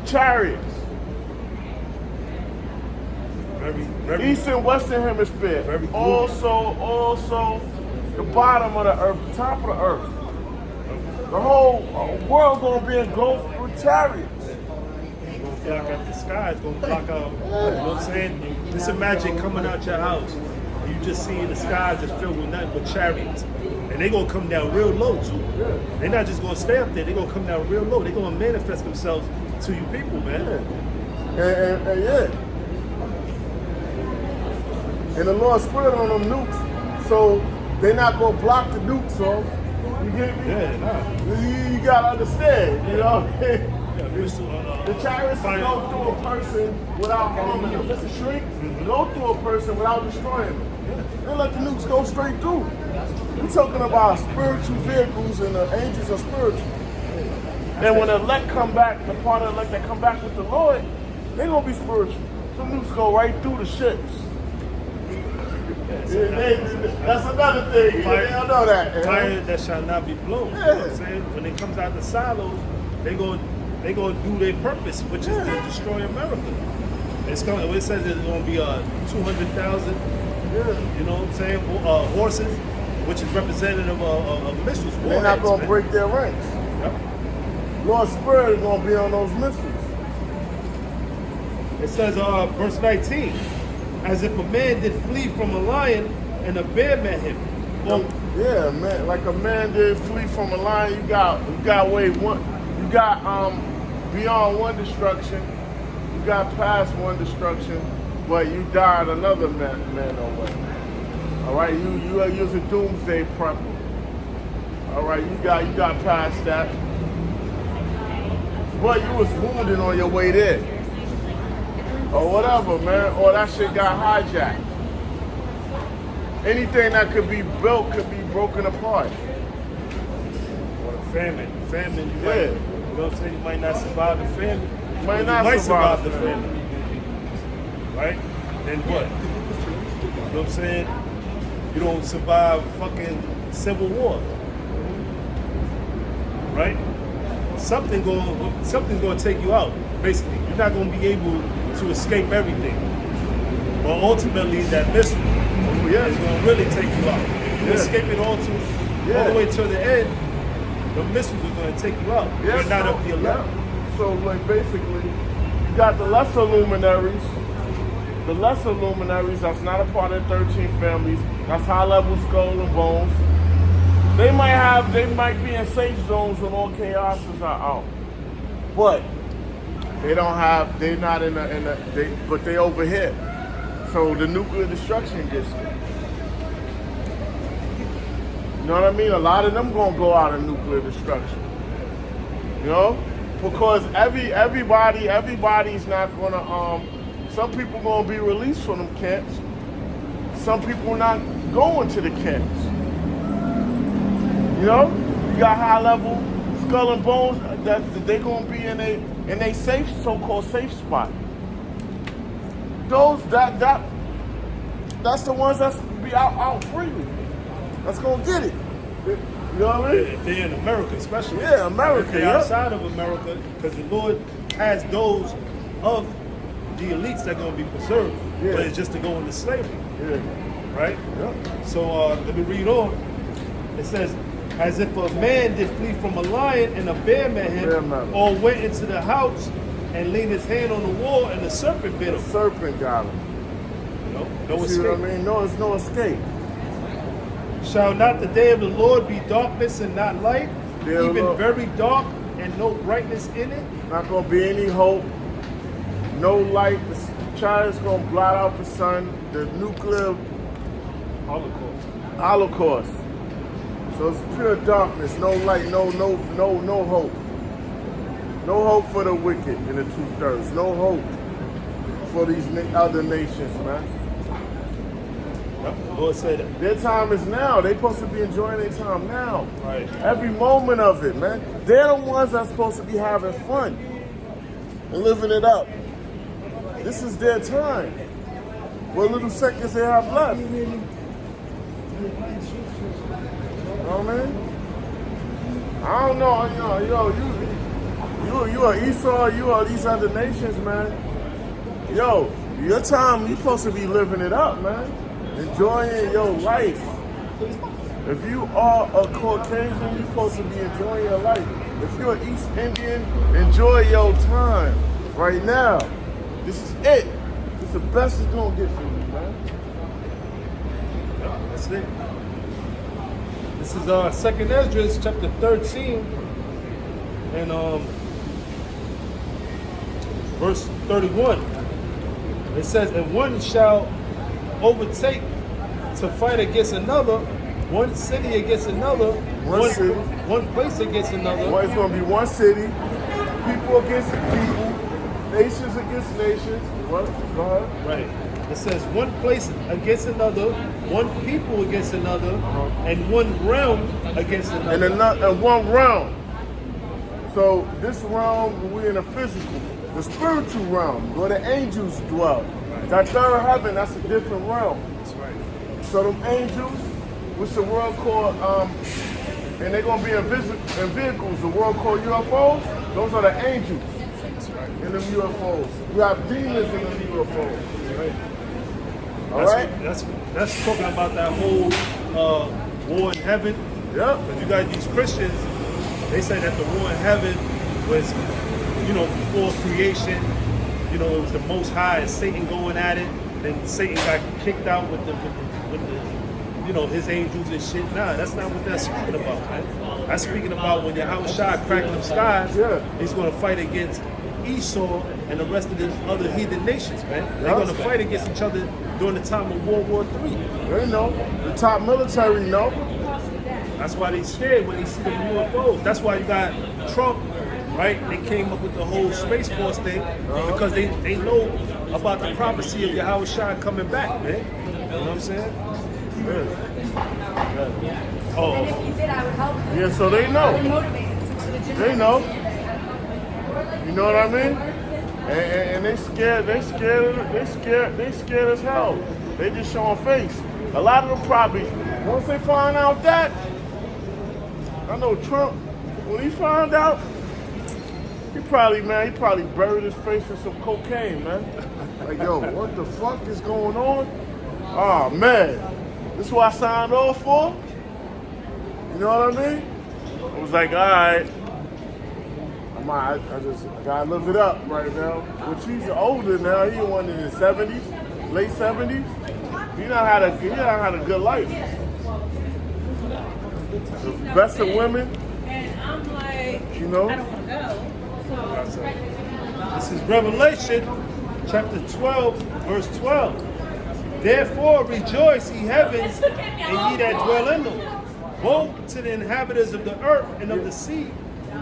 Chariots. Very, East and Western Hemisphere. Very cool. Also the bottom of the earth, the top of the earth. The whole world going to be engulfed with chariots. block out the sky, it's gonna block out, you know what I'm saying? Just imagine coming out your house, you just seeing the sky just filled with nothing but chariots. And they're gonna come down real low too. They're not just gonna stay up there, they're gonna come down real low. They're gonna manifest themselves to you people, man. And the Lord spread on them nukes, so they're not gonna block the nukes off. You get me? Yeah, nah. You gotta understand, you know? Yeah, the chariots can go through a person without harming them. Just a shrink, go through a person without destroying them. They let the nukes go straight through. We're talking about spiritual vehicles, and the angels are spiritual. And when the elect come back, the part of the elect that come back with the Lord, they gonna be spiritual. Some nukes go right through the ships. That's another thing. Fire, they don't know that. Fire that shall not be blown. You know what I'm saying? When it comes out the silos, they gonna do their purpose, which is to destroy America. It's coming. It says there's gonna be 200,000. You know what I'm saying? Horses, which is representative of missiles. They're not gonna break their ranks. Yep. Lord's Spirit is gonna be on those missiles. It says, verse 19, as if a man did flee from a lion and a bear met him. Well, yeah, man, like a man did flee from a lion. You got way one. You got beyond one destruction. You got past one destruction, but you died another man away. All right, you are a doomsday prepper. All right, you got past that, but you was wounded on your way there. Or whatever, man, or that shit got hijacked. Anything that could be built could be broken apart. Or a famine, you might, you know what I'm saying, you might not survive the famine. You might survive the famine. Right? Then what? You know what I'm saying? You don't survive fucking civil war. Right? Something's gonna take you out, basically. You're not gonna be able to escape everything. But ultimately, that missile is going to really take you out. You escape it all the way to the end, the missiles are going to take you out. You're not up the elect. So, like, basically, you got the lesser luminaries. The lesser luminaries, that's not a part of the 13 families. That's high-level skull and bones. They might be in safe zones when all chaoses are out. But they're not in but they over here. So the nuclear destruction gets them. You know what I mean? A lot of them gonna go out of nuclear destruction. You know? Because everybody's not gonna some people gonna be released from them camps. Some people not going to the camps. You know? You got high level skull and bones that they gonna be in a safe, so-called safe spot. That's the ones that's be out freely. That's gonna get it. You know what I mean? If they're in America, especially. Yeah, America. If they're outside of America, because the Lord has those of the elites that are gonna be preserved. Yeah. But it's just to go into slavery. Yeah. Right? Yeah. So let me read on. It says, as if a man did flee from a lion and a bear met him, or went into the house and leaned his hand on the wall and the serpent bit him. The serpent got him. No escape. See what I mean? No, there's no escape. Shall not the day of the Lord be darkness and not light, even very dark and no brightness in it? Not gonna be any hope, no light. The China's gonna blot out the sun. The nuclear holocaust. So it's pure darkness, no light, no hope. No hope for the wicked in the 2/3. No hope for these other nations, man. Yep. The Lord said it. Their time is now. They're supposed to be enjoying their time now. Right. Every moment of it, man. They're the ones that's supposed to be having fun and living it up. This is their time. What little seconds they have left. You know what I mean? I don't know, you are Esau, you are these other nations, man. Yo, your time, you supposed to be living it up, man. Enjoying your life. If you are a Caucasian, you're supposed to be enjoying your life. If you're an East Indian, enjoy your time right now. This is it. This is the best it's gonna get for you, man. That's it. This is 2nd Esdras, chapter 13, and verse 31. It says, and one shall overtake to fight against another, one city against another, one place against another. Well, it's going to be one city, people against people. nations against nations. What? Go ahead. Right. It says one place against another, one people against another, and one realm against another. And one realm. So this realm, we're in a physical, the spiritual realm, where the angels dwell. Right. That third heaven, that's a different realm. That's right. So them angels, which the world called, and they're gonna be in vehicles, the world called UFOs. Those are the angels in them UFOs. You have demons in them UFOs. Right. All right. That's talking about that whole war in heaven. Yep. Because you got these Christians, they say that the war in heaven was, before creation. It was the Most High and Satan going at it. Then Satan got kicked out with the his angels and shit. Nah, that's not what that's speaking about, man. That's speaking about when Yahweh Shai cracked them skies. Yeah. He's going to fight against Esau and the rest of the other heathen nations, man. They're going to fight against each other during the time of World War III. They know. The top military know. That's why they scared when they see the UFOs. That's why you got Trump, right? They came up with the whole Space Force thing because they know about the prophecy of Yahweh Shai coming back, man. You know what I'm saying? Yeah. Oh. And if you did, I would help them. Yeah, so they know. They're motivated. They know. You know what I mean? And they scared as hell. They just showing face. A lot of them probably, once they find out that, I know Trump, when he found out, he probably buried his face in some cocaine, man. Like, yo, what the fuck is going on? Oh man, this is what I signed off for? You know what I mean? I was like, all right. I gotta live it up right now. Which he's older now. He one in his 70s, late 70s. He done had a good life. The best of women. And I'm like, You know? I don't want to go. So, This is Revelation chapter 12, verse 12. Therefore rejoice, ye heavens, and ye that dwell in them. Woe to the inhabitants of the earth and of the sea.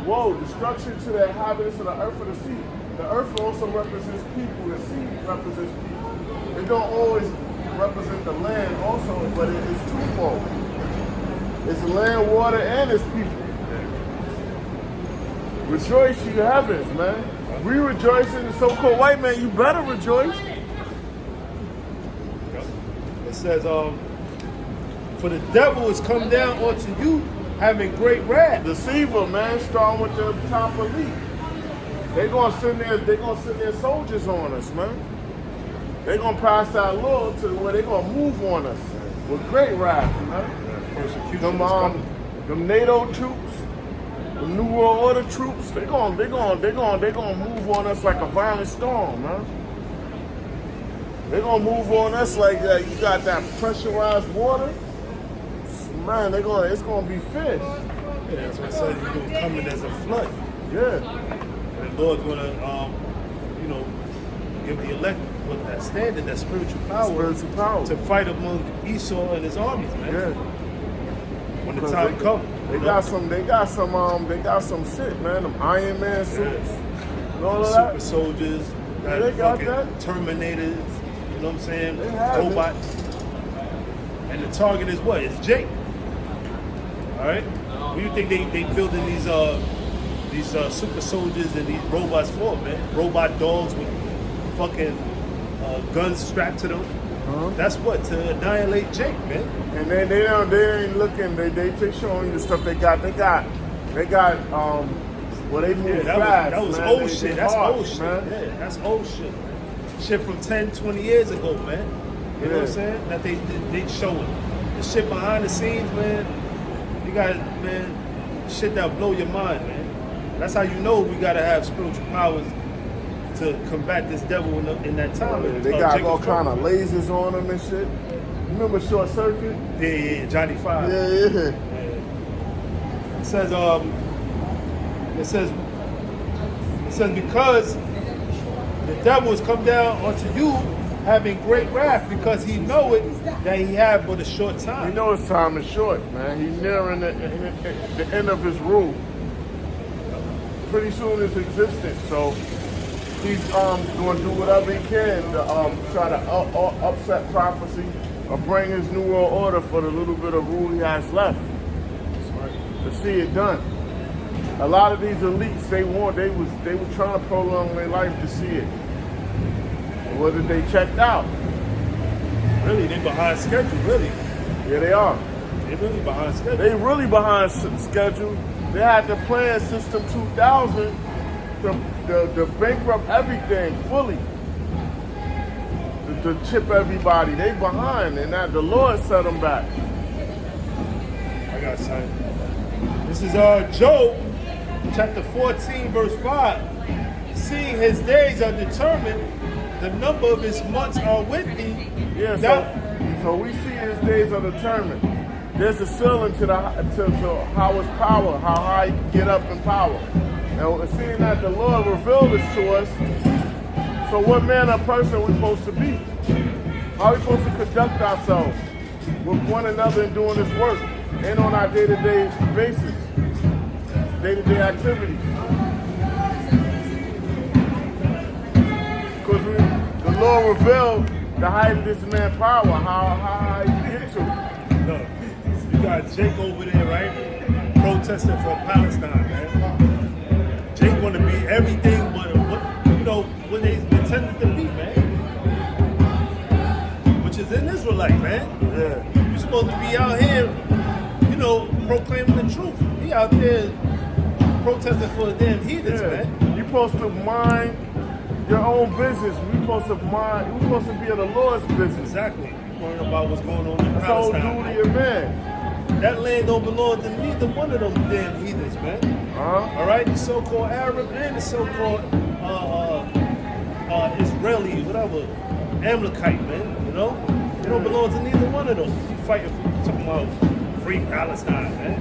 Whoa, destruction to the inhabitants of the earth and the sea. The earth also represents people. The sea represents people. It don't always represent the land also, but it is twofold. It's land, water, and it's people. Rejoice, you heavens, man. We rejoice in the so-called white man. You better rejoice. It says, for the devil is come down unto you, having great wrath. Deceiver, man, strong with the top elite. They're gonna send their soldiers on us, man. They're gonna pass that law to where they're gonna move on us with great wrath, man. Persecution Them NATO troops, the New World Order troops, they're gonna move on us like a violent storm, man. They're gonna move on us like that. You got that pressurized water, man. It's gonna be fish. Yeah, that's what I said. He's going to come in as a flood. Yeah. And the Lord's going to, give the elect with that standard, that spiritual power, to fight among Esau and his armies, man. Yeah. When the time comes. They got some shit, man. Them Iron Man suits. And all of Super that. soldiers, They got fucking that. Terminators, you know what I'm saying? They have it. Robots. And the target is what? It's Jake. All right? What do you think they building these super soldiers and these robots for, man? Robot dogs with fucking guns strapped to them. That's what, to annihilate Jake, man. And they ain't looking. They showing you the stuff they got. They got well, they move fast. That was man. old They shit. That's harsh, old shit. man. Yeah, that's old shit. Shit from 10, 20 years ago, man. You know what I'm Yeah. saying? That they showing. The shit behind the scenes, man. You got, man, shit that blow your mind, man. That's how you know we gotta have spiritual powers to combat this devil in that time. Yeah, they got all kind of lasers on them and shit. You remember Short Circuit? Yeah, Johnny Five. Yeah. It says because the devil has come down unto you having great wrath, because he knoweth that he have but a short time. You know his time is short, man. He's nearing the end of his rule. Pretty soon his existence. So He's going to do whatever he can to try to upset prophecy or bring his new world order for the little bit of rule he has left. To see it done. A lot of these elites, they were trying to prolong their life to see it. Or whether they checked out. Really, they behind schedule, really. Yeah, they are. They really behind schedule. They really behind schedule. They had the plan System 2000 to bankrupt everything fully. To chip everybody. They behind, and that the Lord set them back. I got something. This is Job, chapter 14, verse 5. Seeing his days are determined, the number of his months are with thee. Yeah, so we see his days are determined. There's a ceiling to how his power, how high he can get up in power. And seeing that the Lord revealed this to us, so what manner of person are we supposed to be? How are we supposed to conduct ourselves with one another in doing this work and on our day-to-day basis, day-to-day activities? Because the Lord revealed the height of this man's power, how high he can get to. No, you got Jake over there, right? Protesting for Palestine, man. Jake want to be everything but what they intended to be, man. Which is an Israelite, man. Yeah. You're supposed to be out here, proclaiming the truth. He out there protesting for the damn heathens, man. You're supposed to mind your own business. We're supposed to be in the Lord's business. Exactly. Worrying about what's going on in That's the whole Palestine. duty of man. That land don't belong to neither one of them damn heathens, man. All right, the so-called Arab and the so-called Israeli, whatever, Amalekite, man. They don't belong to neither one of them. You fighting for talking about free Palestine, man.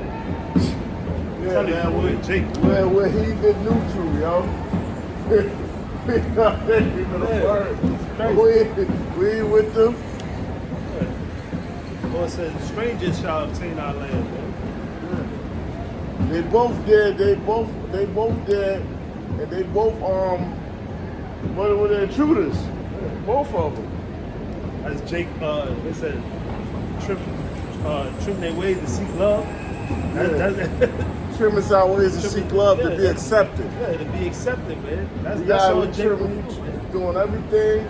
Yeah, man, we're heathen neutral, yo. We with them. The Lord says, strangers shall obtain our land, man. They both dead, and they both what were the intruders? Both of them. As Jake, they said, trim their ways to seek love. Trim us our ways to seek love, to be accepted. Yeah, to be accepted, man. That's all Jake doing everything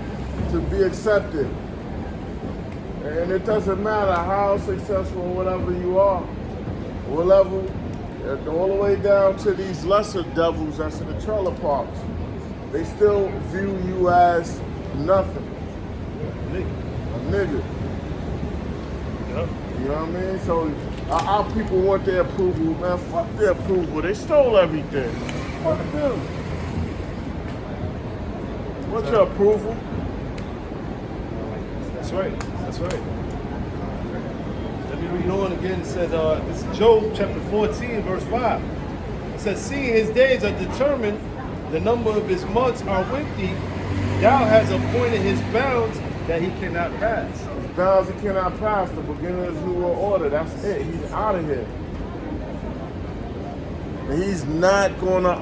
to be accepted. And it doesn't matter how successful or whatever you are, what level, all the way down to these lesser devils that's in the trailer parks. They still view you as nothing. A nigga. Yep. You know what I mean? So our people want their approval, man. Fuck their approval. They stole everything. Fuck them. What's your approval? That's right. That's right. Let me read on again. It says, this is Job chapter 14, verse 5. It says, seeing his days are determined, the number of his months are with thee. Thou hast appointed his bounds that he cannot pass. His bounds he cannot pass. The beginning of his new world order. That's it. He's out of here. And he's not gonna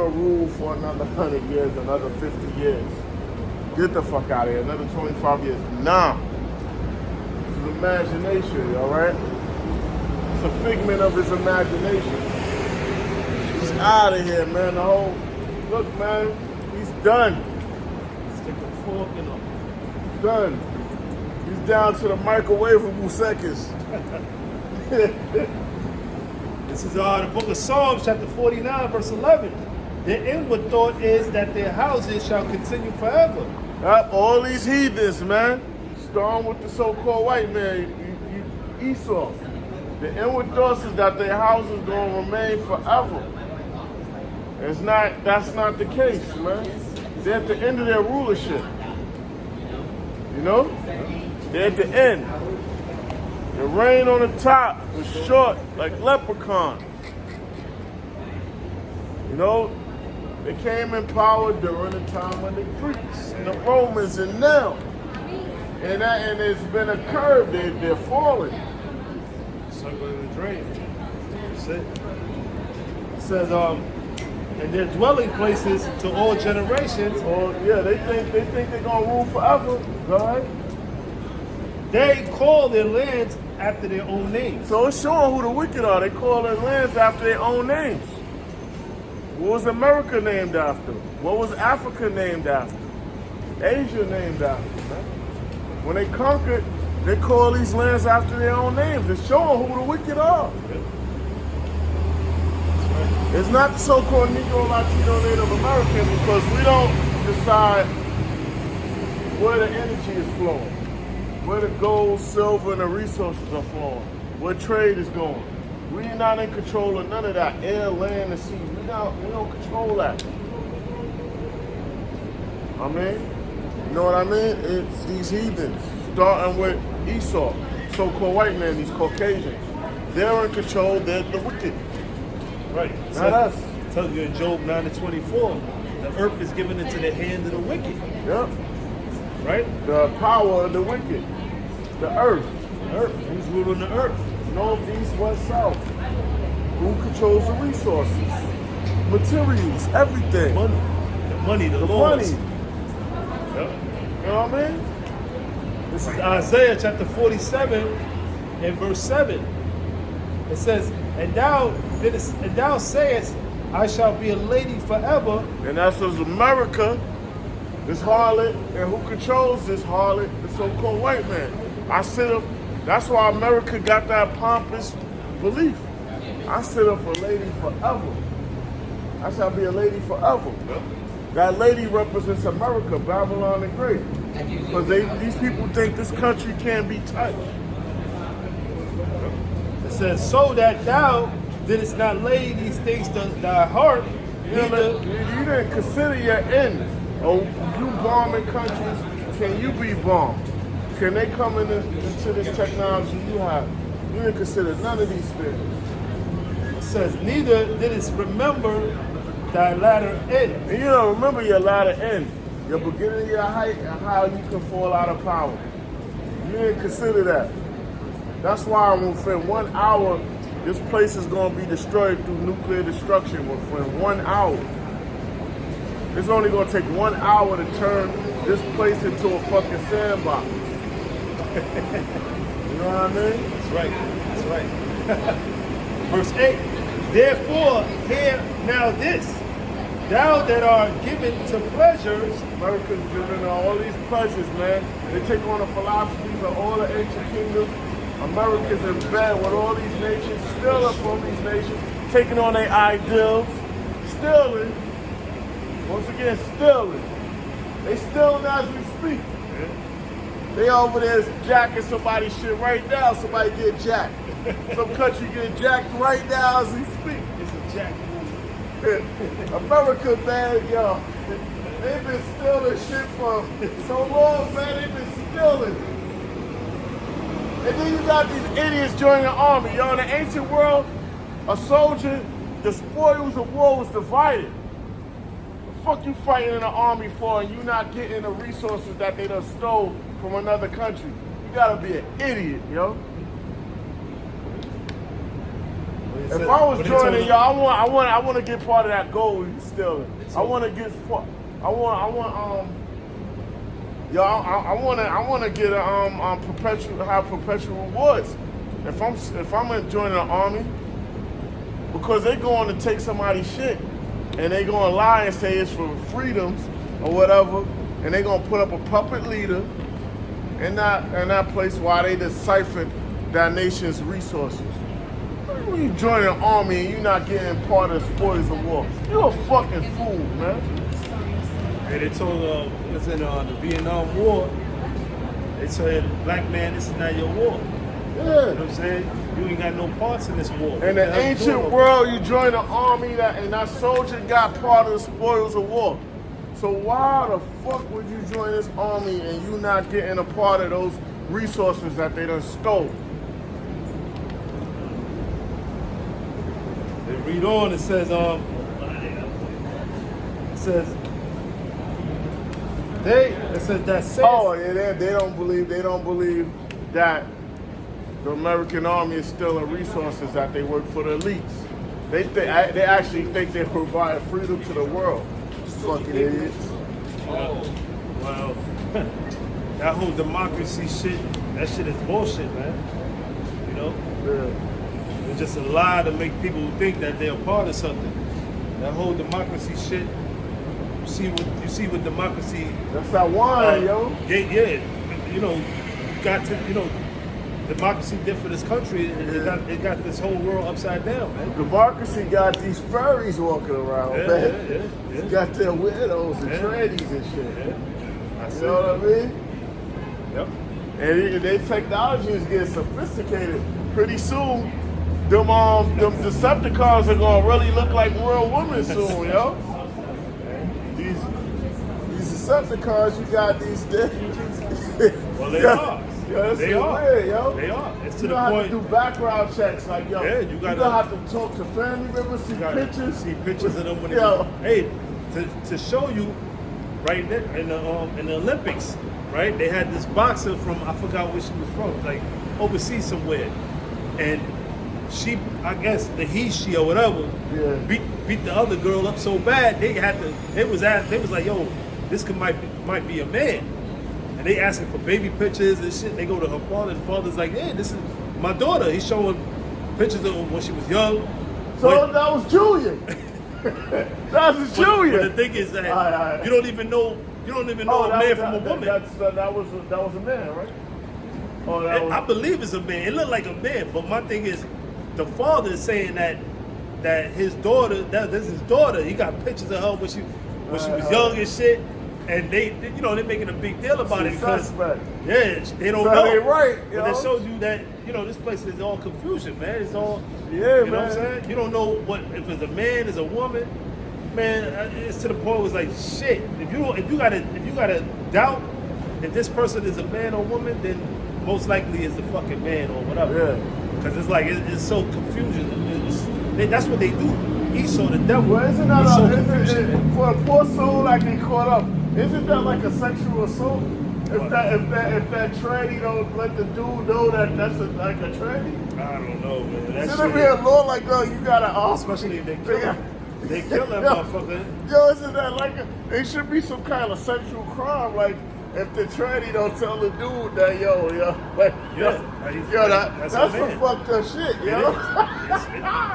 rule for another 100 years, another 50 years. Get the fuck out of here. Another 25 years. Nah. It's his imagination, all right? It's a figment of his imagination. He's out of here, man. Look, man, he's done. Stick a fork in him. Done. He's down to the microwavable seconds. This is the book of Psalms, chapter 49, verse 11. Their inward thought is that their houses shall continue forever. All these heathens, man. Storm with the so-called white man, Esau. The inward thoughts is that their houses gonna remain forever. That's not the case, man. They're at the end of their rulership. You know? They're at the end. The reign on the top was short, like leprechaun. You know? They came in power during the time of the Greeks and the Romans, and now. And it's been a curve. They're falling. Circle in the drain. That's it. It says, and their dwelling places to all generations. Or yeah, they think they're gonna rule forever. Go ahead. They call their lands after their own names. So it's showing who the wicked are. They call their lands after their own names. What was America named after? What was Africa named after? Asia named after, man. When they conquered, they call these lands after their own names. It's showing who the wicked are. It's not the so-called Negro, Latino, Native American, because we don't decide where the energy is flowing, where the gold, silver, and the resources are flowing, where trade is going. We're not in control of none of that. Air, land, and sea. We don't control that. I mean, you know what I mean? It's these heathens, starting with Esau, so-called white men, these Caucasians. They're in control. They're the wicked. Right. Not us. It tells you in Job 9:24, the earth is given into the hand of the wicked. Yep. Right? The power of the wicked. The earth. Earth. Who's ruling the earth? North, east, west, south. Who controls the resources? Materials, everything. Money. The money, the laws. Money. Yep. You know what I mean? This is Isaiah chapter 47 and verse 7. It says, and thou sayest, I shall be a lady forever. And that's as America, this harlot, and who controls this harlot, the so-called white man. That's why America got that pompous belief. I sit up for a lady forever. I shall be a lady forever. That lady represents America, Babylon the Great. Because these people think this country can't be touched. It says, so that thou didst not lay these things to thy heart, You didn't consider your end. Oh, you bombing countries, can you be bombed? Can they come into this technology you have? You didn't consider none of these things. It says, neither didst remember thy latter end. And you don't remember your latter end, your beginning of your height, and how you can fall out of power. You didn't consider that. That's why within 1 hour, this place is going to be destroyed through nuclear destruction within 1 hour. It's only going to take 1 hour to turn this place into a fucking sandbox. You know what I mean? That's right. That's right. Verse 8. Therefore, hear now this. Thou that art given to pleasures. America's given all these pleasures, man. They take on the philosophies of all the ancient kingdoms. America's in bed with all these nations, stealing from these nations, taking on their ideals, stealing. Once again, stealing. They stealing as we speak. They over there jacking somebody's shit right now. Somebody get jacked. Some country get jacked right now as we speak. It's a jack. America, man, yo. They've been stealing shit for so long, man. They've been stealing. And then you got these idiots joining the army. Yo, in the ancient world, a soldier, the spoils of war was divided. The fuck you fighting in the army for and you not getting the resources that they done stole from another country? You gotta be an idiot, yo. If I was joining y'all, I want to get part of that gold you stealing. I want to get part. I want to get perpetual rewards. If I'm joining the army, because they're going to take somebody's shit and they're going to lie and say it's for freedoms or whatever, and they're going to put up a puppet leader in that place while they decipher that nation's resources. When you join an army and you're not getting part of the spoils of war, you're a fucking fool, man. And they told it was in the Vietnam War. They said, black man, this is not your war. Yeah. You know what I'm saying? You ain't got no parts in this war. In the ancient world, you join the army and that soldier got part of the spoils of war. So why the fuck would you join this army and you not getting a part of those resources that they done stole? They read on, it says that says, oh, yeah, they don't believe that the American army is stealing resources that they work for the elites. They actually think they provide freedom to the world. Fucking idiots. Well, that whole democracy shit, that shit is bullshit, man. You know? Yeah. It's just a lie to make people think that they're a part of something. That whole democracy shit, you see what democracy... That's that wine, yo. Yeah, you know, got to, you know, democracy did for this country, it got this whole world upside down, man. Democracy got these furries walking around, man. Yeah. Got their widows and trannies and shit. Yeah. You know what I mean? Yep. And their technology is getting sophisticated. Pretty soon, them Decepticons are gonna really look like real women soon, yo. These Decepticons, you got these. Well, they are. Yo, They are. Weird, yo. They are. It's to You the gonna point. have to do background checks, like yo. Yeah, you gonna have to talk to family members, see pictures. See pictures of them when Yo. hey, to show you, right there in the Olympics, right? They had this boxer from, I forgot where she was from, like overseas somewhere, and she, I guess she or whatever, beat the other girl up so bad they was like, yo, this might be a man. And they asking for baby pictures and shit. They go to her father, and the father's like, yeah, this is my daughter. He's showing pictures of when she was young. So that was Julian. That was Julian. But the thing is that you don't even know a man from a woman. That was a man, right? Oh, I believe it's a man. It looked like a man, but my thing is, the father is saying that his daughter, this is his daughter. He got pictures of her when she was young and shit. And they're making a big deal about it because they don't know. They right, but it shows you that this place is all confusion, man. It's all man. What I'm saying? You don't know if it's a man, it's a woman, man. It's to the point where it's like shit. If you gotta doubt if this person is a man or woman, then most likely it's a fucking man or whatever. Yeah. Because it's like it's so confusion. That's what they do. Esau, the devil. Well, isn't that for a poor soul like get caught up? Isn't that like a sexual assault? If that tranny don't let the dude know that that's like a tranny? I don't know, man. Shouldn't be a law like, yo, you gotta especially if they kill that motherfucker. Yo, isn't that like it should be some kind of sexual crime, like if the tranny don't tell the dude that that's some fucked up shit, yo.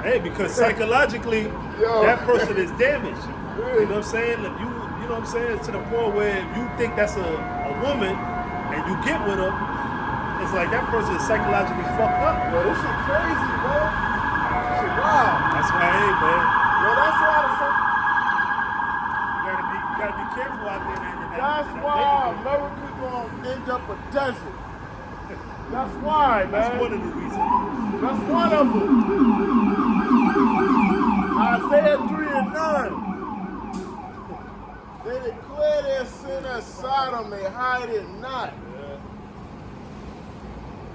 Hey, because psychologically that person is damaged. You know what I'm saying? If you know what I'm saying? To the point where if you think that's a woman and you get with her, it's like that person is psychologically fucked up. Yo, this shit crazy, bro. This shit wild. That's why, hey, man. Yo, that's why you gotta be careful out there. That's why America's gonna end up a desert. That's why, man. That's one of the reasons. That's one of them. Isaiah 3:9. They declare their sin as Sodom, they hide it not.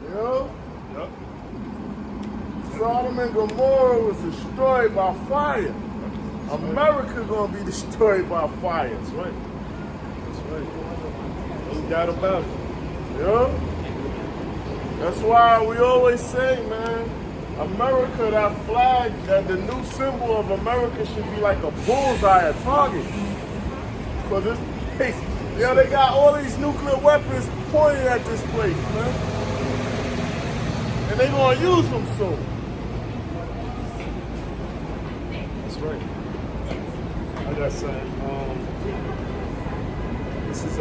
You know? Yep. Sodom and Gomorrah was destroyed by fire. America's gonna be destroyed by fire. That's right. No doubt about it. Yeah? That's why we always say, man, America, that flag, that the new symbol of America should be like a bullseye, a target. Because this place, they got all these nuclear weapons pointed at this place, man. And they gonna use them soon. That's right. I got something. This is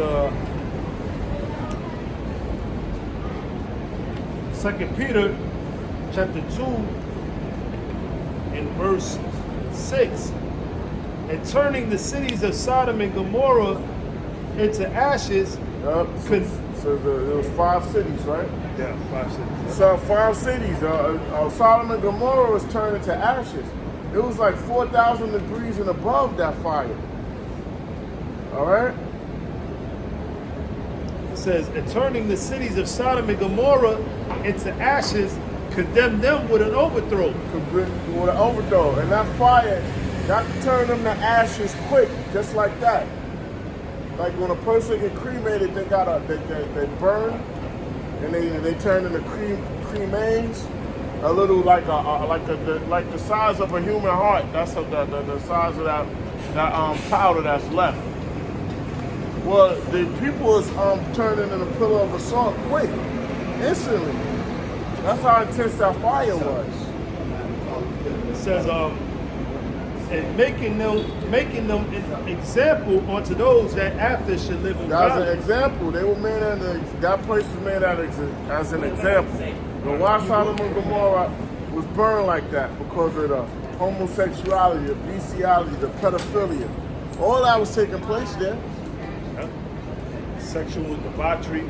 2 Peter chapter 2 and verse 6. And turning the cities of Sodom and Gomorrah into ashes. Yep. So there was 5 cities, right? Yeah, 5 cities. So 5 cities. Sodom and Gomorrah was turned into ashes. It was like 4,000 degrees and above that fire. All right? It says, and turning the cities of Sodom and Gomorrah into ashes, condemned them with an overthrow. With an overthrow. And that fire, that turned them to ashes quick, just like that. Like when a person gets cremated, they burn, and they turn into cremains. a little like like the size of a human heart. That's the size of that powder that's left. Well, the people is turning in a pillar of salt quick, instantly. That's how intense that fire was. It says, and making them an example unto those that after should live in That's godliness. an example. They were made that place was made as an example. The why Sodom and Gomorrah was burned like that because of the homosexuality, the bestiality, the pedophilia. All that was taking place there. Yeah. Sexual debauchery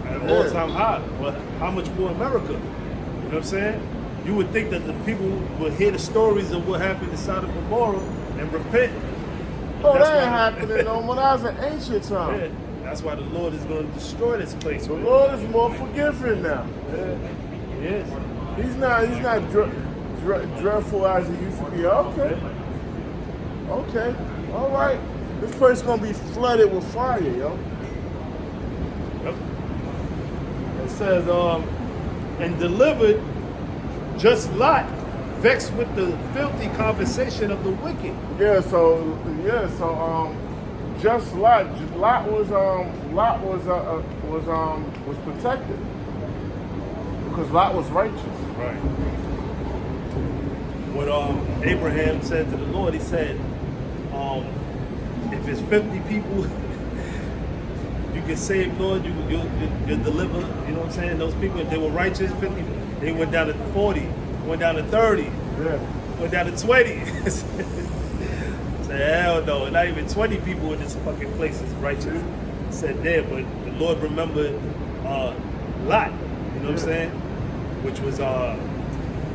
at an all-time high. But how much more America? You know what I'm saying? You would think that the people would hear the stories of what happened in Sodom and Gomorrah and repent. Oh, That's that ain't why- happening no more. That was an ancient time. Yeah, that's why the Lord is going to destroy this place. The man. Lord is more forgiving now. Yeah. Yes. He's not dreadful as he used to be. Okay. Okay. All right. This place gonna be flooded with fire, yo. Yep. It says, and delivered just Lot, vexed with the filthy conversation of the wicked. Just Lot was protected because Lot was righteous. Right. What Abraham said to the Lord, he said, if it's 50 people, you can save, Lord, you'll deliver, you know what I'm saying? Those people, if they were righteous, 50, they went down to 40, went down to 30, Yeah. went down to 20. Say, hell no, not even 20 people in this fucking place is righteous. Said there, but the Lord remembered Lot, you know what I'm saying? Which was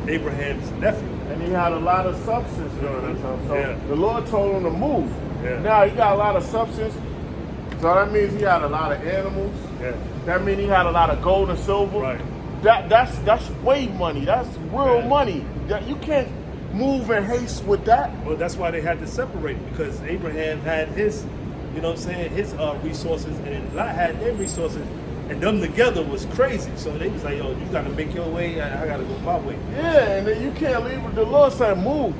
Abraham's nephew. And he had a lot of substance during that time. So Yeah. the Lord told him to move. Yeah. Now he got a lot of substance. So that means he had a lot of animals. Yeah. That means he had a lot of gold and silver. Right. That's way money. That's real Yeah. money. That you can't move in haste with that. Well, that's why they had to separate, because Abraham had his, you know what I'm saying, his resources, and Lot had their resources, and them together was crazy. So they was like, yo, you got to make your way, I got to go my way. Yeah, and then you can't leave with the Lord said move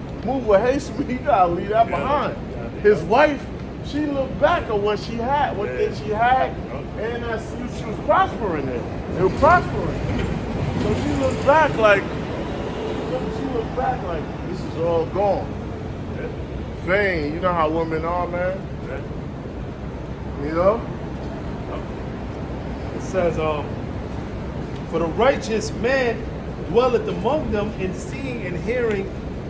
with haste. You gotta leave that behind. Yeah. His wife, she looked back at what she had, what Yeah. things she had, and she was prospering there. They were prospering. So she looked back like, this is all gone. Yeah. Vain, you know how women are, man. Yeah. You know? It says, for the righteous man dwelleth among them, in seeing and hearing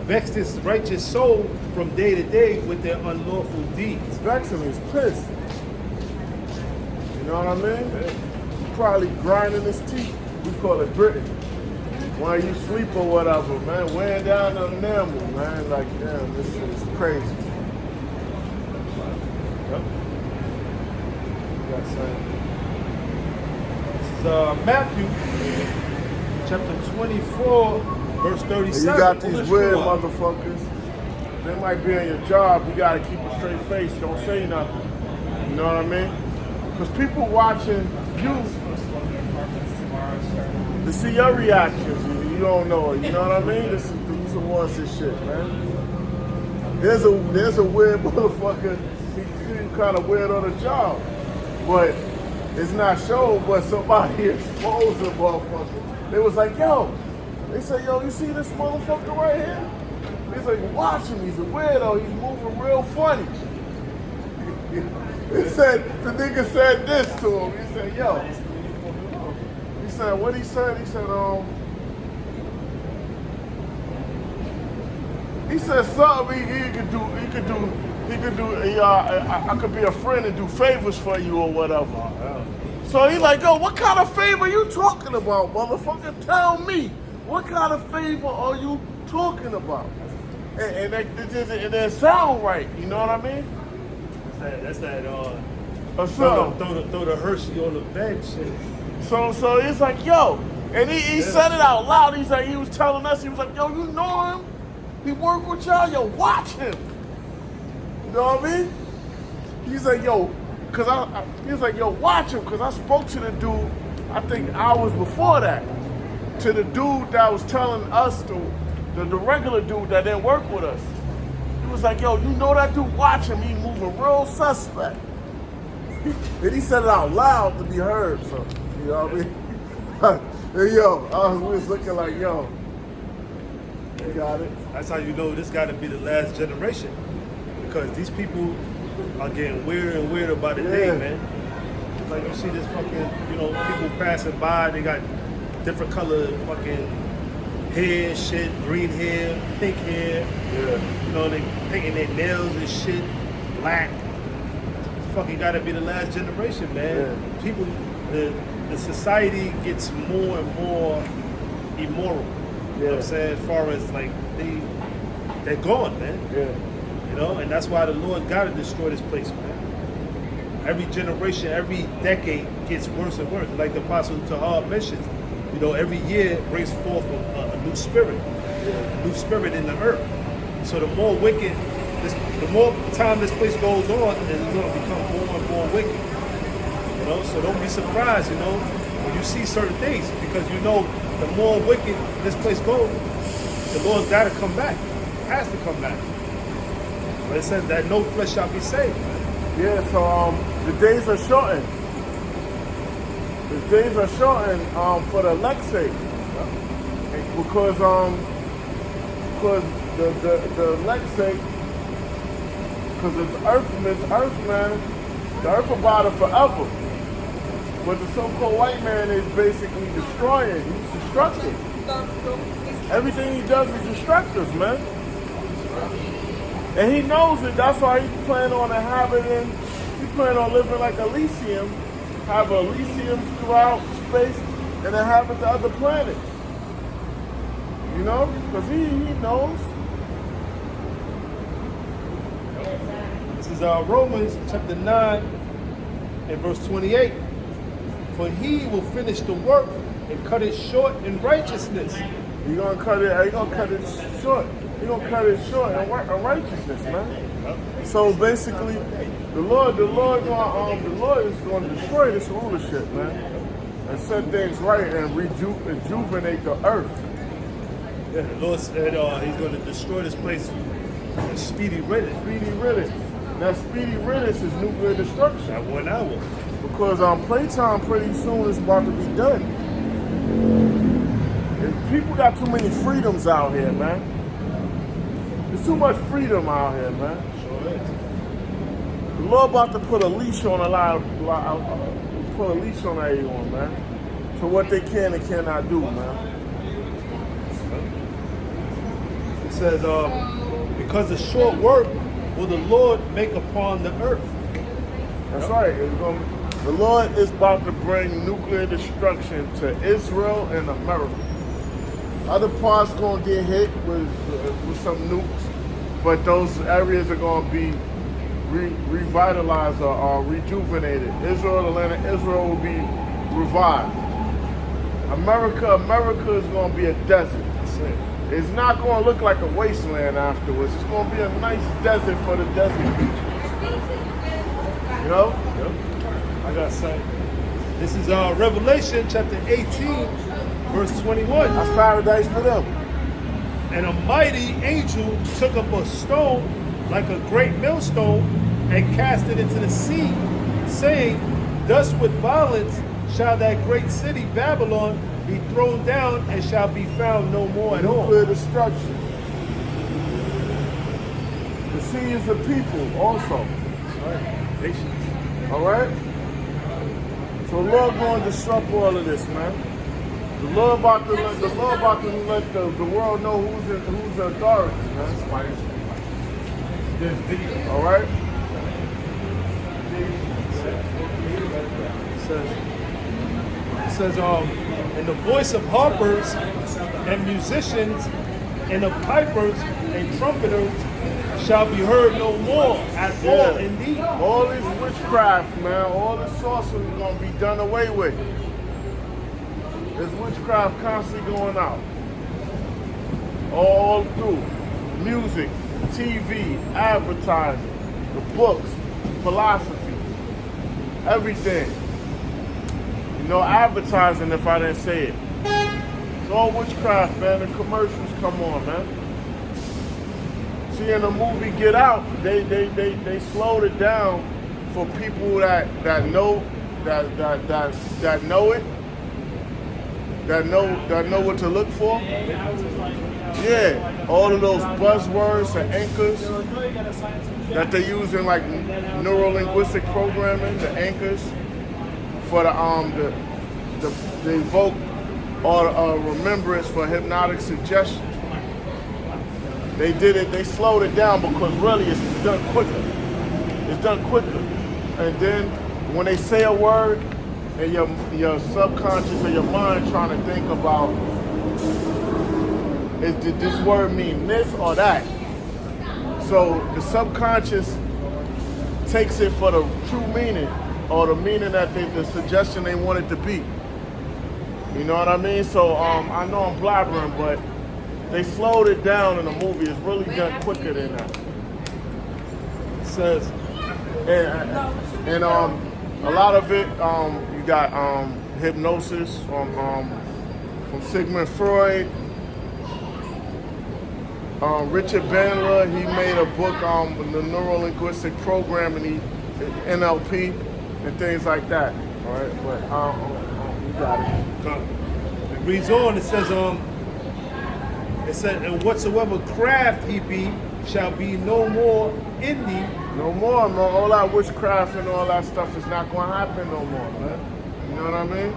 vexed his righteous soul from day to day with their unlawful deeds. It's vexing me, he's pissed. You know what I mean? He's probably grinding his teeth. We call it Britain. While you sleep or whatever, man, weighing down the enamel, man. Like, damn, this shit is crazy. Yep. This is Matthew chapter 24, verse 37. And you got these weird Yeshua. motherfuckers. They might be on your job. You gotta keep a straight face. Don't say nothing. You know what I mean? Because people watching you to see your reactions. You don't know it. You know what I mean? This is who wants this shit, man. There's a weird motherfucker. He's kind of weird on the job, but it's not shown. But somebody exposed the motherfucker. They was like, yo. They said, yo, you see this motherfucker right here? He's like, watch him. He's a weirdo. He's moving real funny. He said, the nigga said this to him. He said, yo. He said, what he said? He said something he could do. I could be a friend and do favors for you or whatever. So he's like, yo, what kind of favor you talking about, motherfucker? Tell me, what kind of favor are you talking about? And that sound right, you know what I mean? That's that So throw the Hershey on the bench. So it's like, yo, and he said it out loud. He's like, he was telling us, he was like, yo, you know him? He work with y'all, yo, watch him. You know what I mean? He's like, yo, he was like, yo, watch him, because I spoke to the dude, I think hours before that. to the dude that was telling us, the regular dude that didn't work with us. He was like, yo, you know that dude watching me moving real suspect. And he said it out loud to be heard, so, you know what I mean? Hey, yo, we was looking like, yo, you got it. That's how you know this got to be the last generation, because these people are getting weirder and weirder by the day, man. Like you see this fucking, you know, people passing by, they got different color fucking hair, shit, green hair, pink hair. Yeah. You know, they painting their nails and shit, black. Fucking gotta be the last generation, man. Yeah. People, the society gets more and more immoral. You know what I'm saying? As far as like they're gone, man. Yeah. You know, and that's why the Lord gotta destroy this place, man. Every generation, every decade gets worse and worse. Like the Apostle Tahar mentions, you know, every year brings forth a new spirit, a new spirit in the earth. So the more wicked, the more time this place goes on, it's going to become more and more wicked. You know, so don't be surprised, you know, when you see certain things, because you know the more wicked this place goes, the Lord's got to come back, has to come back. But it says that no flesh shall be saved. Yeah, so the days are shortened. The days are shortened for the elect's sake. Because the elect's sake, because it's earth, man, the earth about it forever. But the so-called white man is basically destroying. He's destructive. Everything he does is destructive, man. And he knows it. That's why he plan on inhabiting. He plan on living like Elysium, have Elysium throughout space, and inhabit the other planets. You know, because he knows. This is Romans chapter 9 and verse 28. For he will finish the work and cut it short in righteousness. He's gonna cut it short. He's gonna cut it short in righteousness, man. So basically, the Lord is gonna destroy this rulership, man, and set things right and rejuvenate the earth. Yeah, the Lord said he's going to destroy this place with speedy riddance. Speedy riddance. That speedy riddance is nuclear destruction. At 1 hour. Because playtime pretty soon is about to be done. And people got too many freedoms out here, man. There's too much freedom out here, man. Sure is. The Lord about to put a leash on put a leash on everyone, man. To what they can and cannot do, man. It says, because the short work will the Lord make upon the earth. That's right. The Lord is about to bring nuclear destruction to Israel and America. Other parts going to get hit with some nukes, but those areas are going to be revitalized or rejuvenated. Atlanta, Israel will be revived. America is going to be a desert. That's it. It's not going to look like a wasteland afterwards. It's going to be a nice desert for the desert people. You know? Yep. I got sight. This is Revelation chapter 18, verse 21. That's paradise for them. And a mighty angel took up a stone like a great millstone and cast it into the sea, saying, thus with violence shall that great city Babylon be thrown down and shall be found no more at all. Nuclear destruction. The sea is the people also. Right. Patience. All right? So the Lord going to disrupt all of this, man. The Lord about to let the world know who's the authority, man. There's video. All right? It says, and the voice of harpers and musicians and of pipers and trumpeters shall be heard no more at all indeed. All this witchcraft, man, all this sorcery is going to be done away with. There's witchcraft constantly going out. All through. Music, TV, advertising, the books, philosophy, everything. No advertising if I didn't say it. It's all witchcraft, man. The commercials come on, man. See, in the movie Get Out, they slowed it down for people that know that know it, that know what to look for. Yeah, all of those buzzwords and anchors that they use in like neuro-linguistic programming, the anchors for the evoke or remembrance for hypnotic suggestion. They did it. They slowed it down because really it's done quicker. It's done quicker. And then when they say a word, and your subconscious or your mind trying to think about, did this word mean this or that? So the subconscious takes it for the true meaning or the meaning that the suggestion they want it to be. You know what I mean? So I know I'm blabbering, but they slowed it down in the movie. It's really done quicker than that. It says, and a lot of it, you got hypnosis from Sigmund Freud. Richard Bandler, he made a book on the neuro-linguistic programming, NLP, and things like that. All right, but you got it. It reads on. It says, and whatsoever craft he be shall be no more in thee. No more, man. All that witchcraft and all that stuff is not going to happen no more, man. You know what I mean?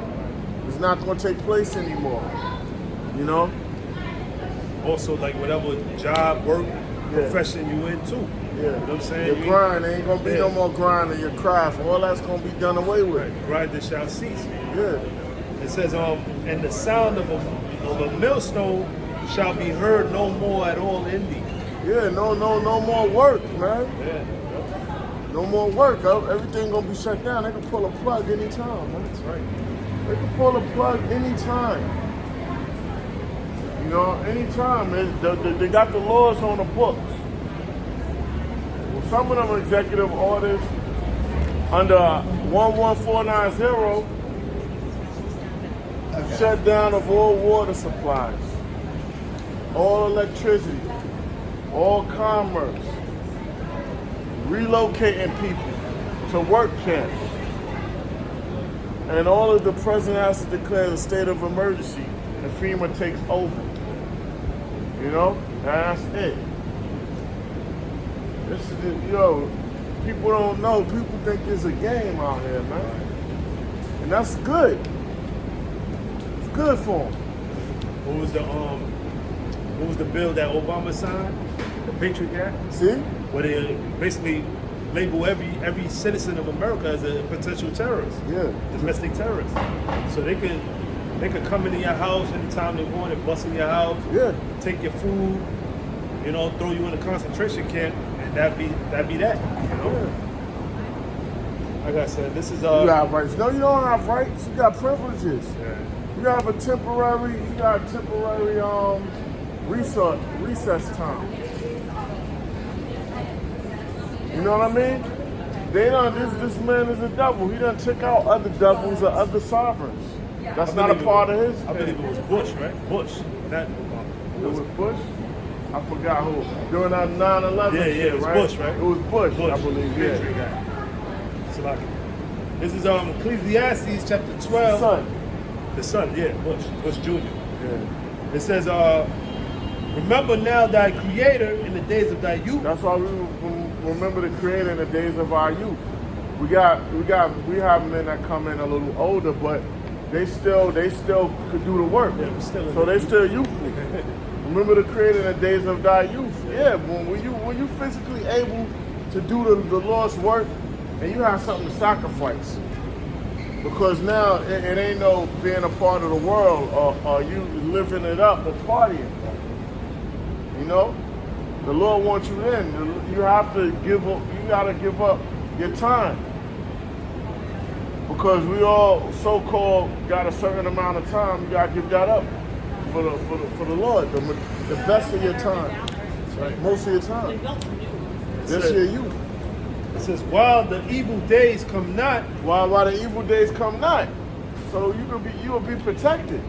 It's not going to take place anymore. You know? Also, like whatever job, work, profession you in too. Yeah. You know what I'm saying? Your grind, there ain't going to be no more grind in your craft. All that's going to be done away with. Right. Grind shall cease. Yeah. It says, and the sound of a millstone shall be heard no more at all in thee. Yeah, no more work, man. Yeah. No more work. Everything gonna be shut down. They can pull a plug anytime, man. That's right. They can pull a plug anytime. You know, anytime. They got the laws on the books. Well, some of them executive orders under 11490 shut down of all water supplies, all electricity, all commerce, relocating people to work camps. And all of the president has to declare a state of emergency and FEMA takes over. You know, that's it. This is people don't know. People think there's a game out here, man. And that's good. It's good for them. What was the bill that Obama signed? The Patriot Act? See? Where they basically label every citizen of America as a potential terrorist. Yeah. Domestic terrorist. So they could come into your house anytime they want and bust in your house. Yeah. Take your food, you know, throw you in a concentration camp, and that'd be that. You know? Yeah. Like I said, this is You got rights. No, you don't have rights. You got privileges. Yeah. You got temporary recess time. You know what I mean? This man is a devil. He done took out other devils or other sovereigns. That's not a part of his. I believe it was Bush, right? Bush. Not Obama. It was Bush? I forgot who. During that 9/11 Yeah, shit, it was right? Bush, right? It was Bush, I believe, Patriot yeah. Act. So like, this is Ecclesiastes chapter 12. Son. The son, yeah, Bush Jr. Yeah. It says, remember now thy creator in the days of thy youth. That's why we remember the creator in the days of our youth. We have men that come in a little older, but they still could do the work. Yeah, so they still youthful. Remember the creator in the days of thy youth. Yeah, when you physically able to do the Lord's work and you have something to sacrifice. Because now it ain't no being a part of the world or you living it up or partying. You know? The Lord wants you in. You have to give up, you gotta give up your time. Because we all so-called got a certain amount of time, you gotta give that up for the Lord. The best of your time. Right. Most of your time. That's your youth. It says, while the evil days come not. While the evil days come not. So you will be protected.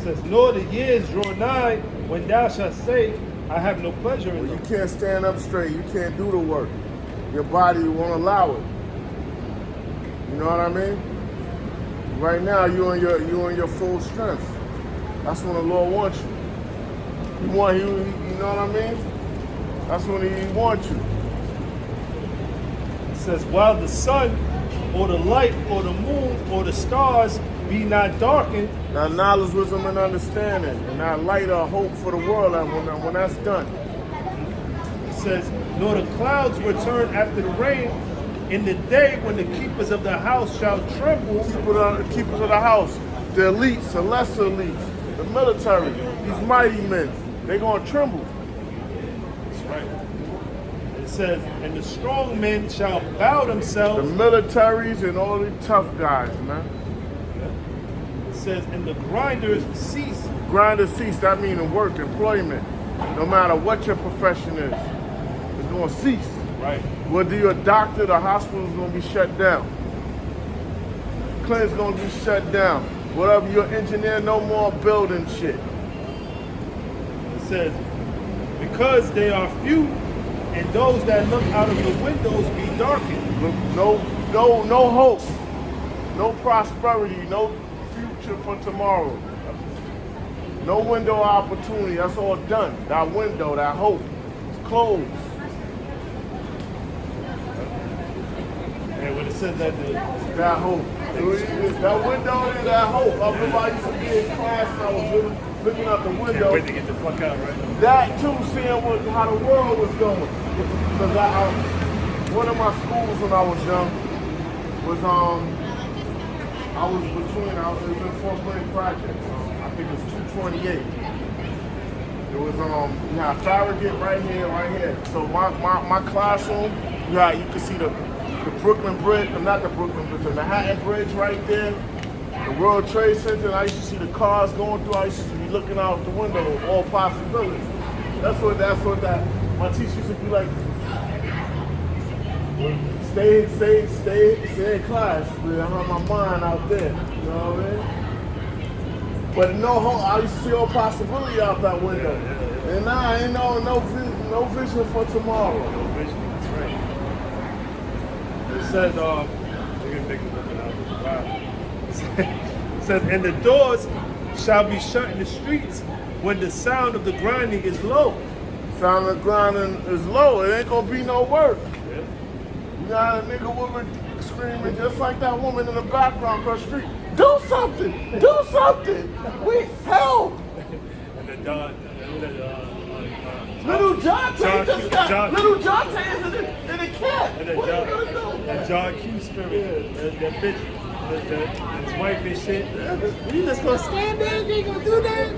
says, nor the years draw nigh when thou shalt say, I have no pleasure in You them. can't stand up straight. You can't do the work. Your body won't allow it. You know what I mean? Right now, you in your full strength. That's when the Lord wants you. You know what I mean? That's when He wants you. It says, while the sun or the light or the moon or the stars be not darkened. Now, knowledge, wisdom, and understanding, and that light of hope for the world. And when that's done, It says, nor the clouds return after the rain, in the day when the keepers of the house shall tremble. keepers of the house, the elites, the lesser elites, the military, these mighty men, they're gonna tremble. That's right. It says, and the strong men shall bow The themselves. militaries and all the tough guys, man. It says, and the grinders cease. Grinder cease, that means work, employment. No matter what your profession is, it's gonna cease. Right. Whether you're a doctor, the hospital's gonna be shut down. Clinic's gonna be shut down. Whatever you're an engineer, no more building shit. It says, because they are few, and those that look out of the windows be darkened. Look, no hope, no prosperity, no future for tomorrow. No window of opportunity. That's all done. That window, that hope, it's closed. And when it says that That hope. That window is that hope. I remember I used to be in class and I was looking out the window. wait to get the fuck out, right? That too, seeing how the world was going. Because one of my schools when I was young was it was in fourth grade project. I think it was 228. It was you had Farragut right here. So my classroom, you could see the Brooklyn Bridge, not the Brooklyn Bridge, the Manhattan Bridge right there, the World Trade Center, and I used to see the cars going through. I used to be looking out the window, all possibilities. That's what my teacher used to be like, stay in class. I have my mind out there, you know what I mean? But no hope, I used to see all possibility out that window. And now I ain't no vision for tomorrow. No vision, that's right. It says, it says, and the doors shall be shut in the streets when the sound of the grinding is low. Sound of grinding is low. It ain't gonna be no work. Yeah. You got a nigga woman screaming just like that woman in the background across the street. Do something! Do something! We help! And the Little Jonte just got John- Little Jonte is in the cat. and What are you gonna do? and John Q. Spirit, that bitch, his wife and shit. You just gonna stand there and you ain't gonna do that?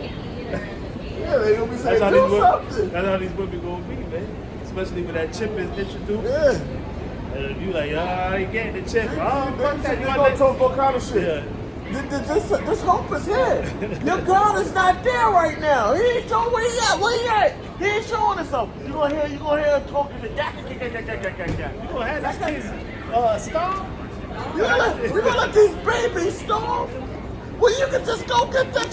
Yeah, they gonna be saying, do something. That's how these women gonna be, man. Especially when that chip is introduced. Yeah. And you like, I ain't getting the chip. Oh, fuck that. They gonna talk all kind of shit. Yeah. This hope is here. Your God is not there right now. He ain't showing where he at. Where he at? He ain't showing himself. You gonna hear him talking to You gonna have these kids starve? We gonna let these babies starve? Well, you can just go get that.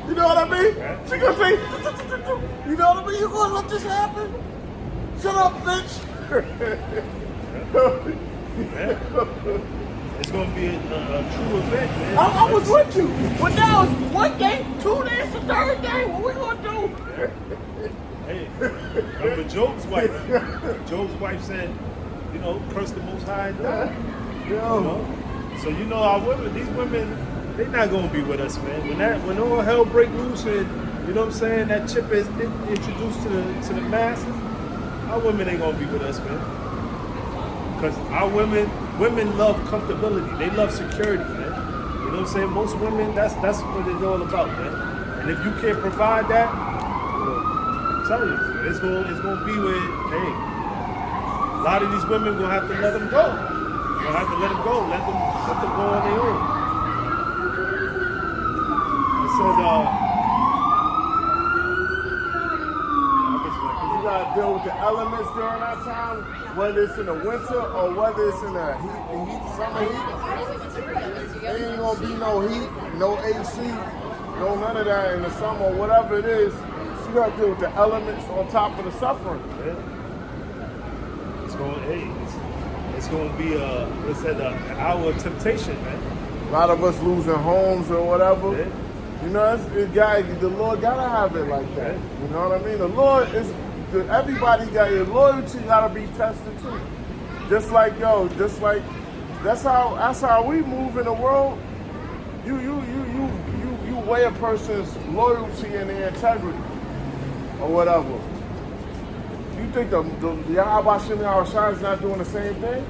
You know what I mean? She gonna say, you know what I mean? You gonna let this happen? Shut up, bitch. It's gonna be a true event, man. I was with you. But now it's 1 day, 2 days, the 3rd day. What we gonna do? Hey, remember Job's wife? Job's wife said, curse the Most High and die. You know? So our women, these women, they're not gonna be with us, man. When all hell break loose and that chip is introduced to the masses, our women ain't gonna be with us, man. Because our women love comfortability. They love security, man. You know what I'm saying? Most women, that's what it's all about, man. And if you can't provide that, I'm telling you, it's gonna be with, hey, a lot of these women gonna have to let them go. Gonna have to let them go. Let them go on their own. It says, You gotta deal with the elements during that time, whether it's in the winter or whether it's in the summer heat. There ain't gonna be no heat, no AC. no none of that in the summer, whatever it is. So you got to deal with the elements on top of the suffering. Yeah. It's going to be an hour of temptation, man. A lot of us losing homes or whatever. Yeah. You know, the Lord gotta have it like that. You know what I mean? The Lord is. Everybody got your loyalty gotta be tested too. Just like that's how we move in the world. You weigh a person's loyalty and their integrity or whatever. You think the Yahweh Shem Yahushua is not doing the same thing?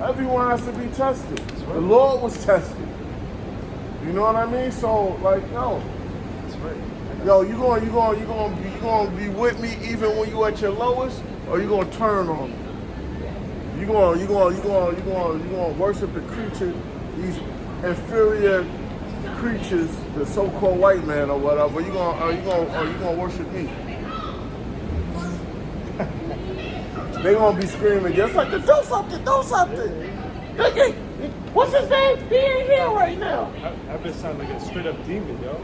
Everyone has to be tested. Right. The Lord was tested. You know what I mean? So like, yo, that's right. Yo, you gonna be with me even when you at your lowest, or you gonna turn on me? You gonna worship the creature, these inferior creatures, the so-called white man or whatever. You gonna worship me? They gonna be screaming just like, do something. What's his name? He ain't here right now. I've been sounding like a straight up demon, yo.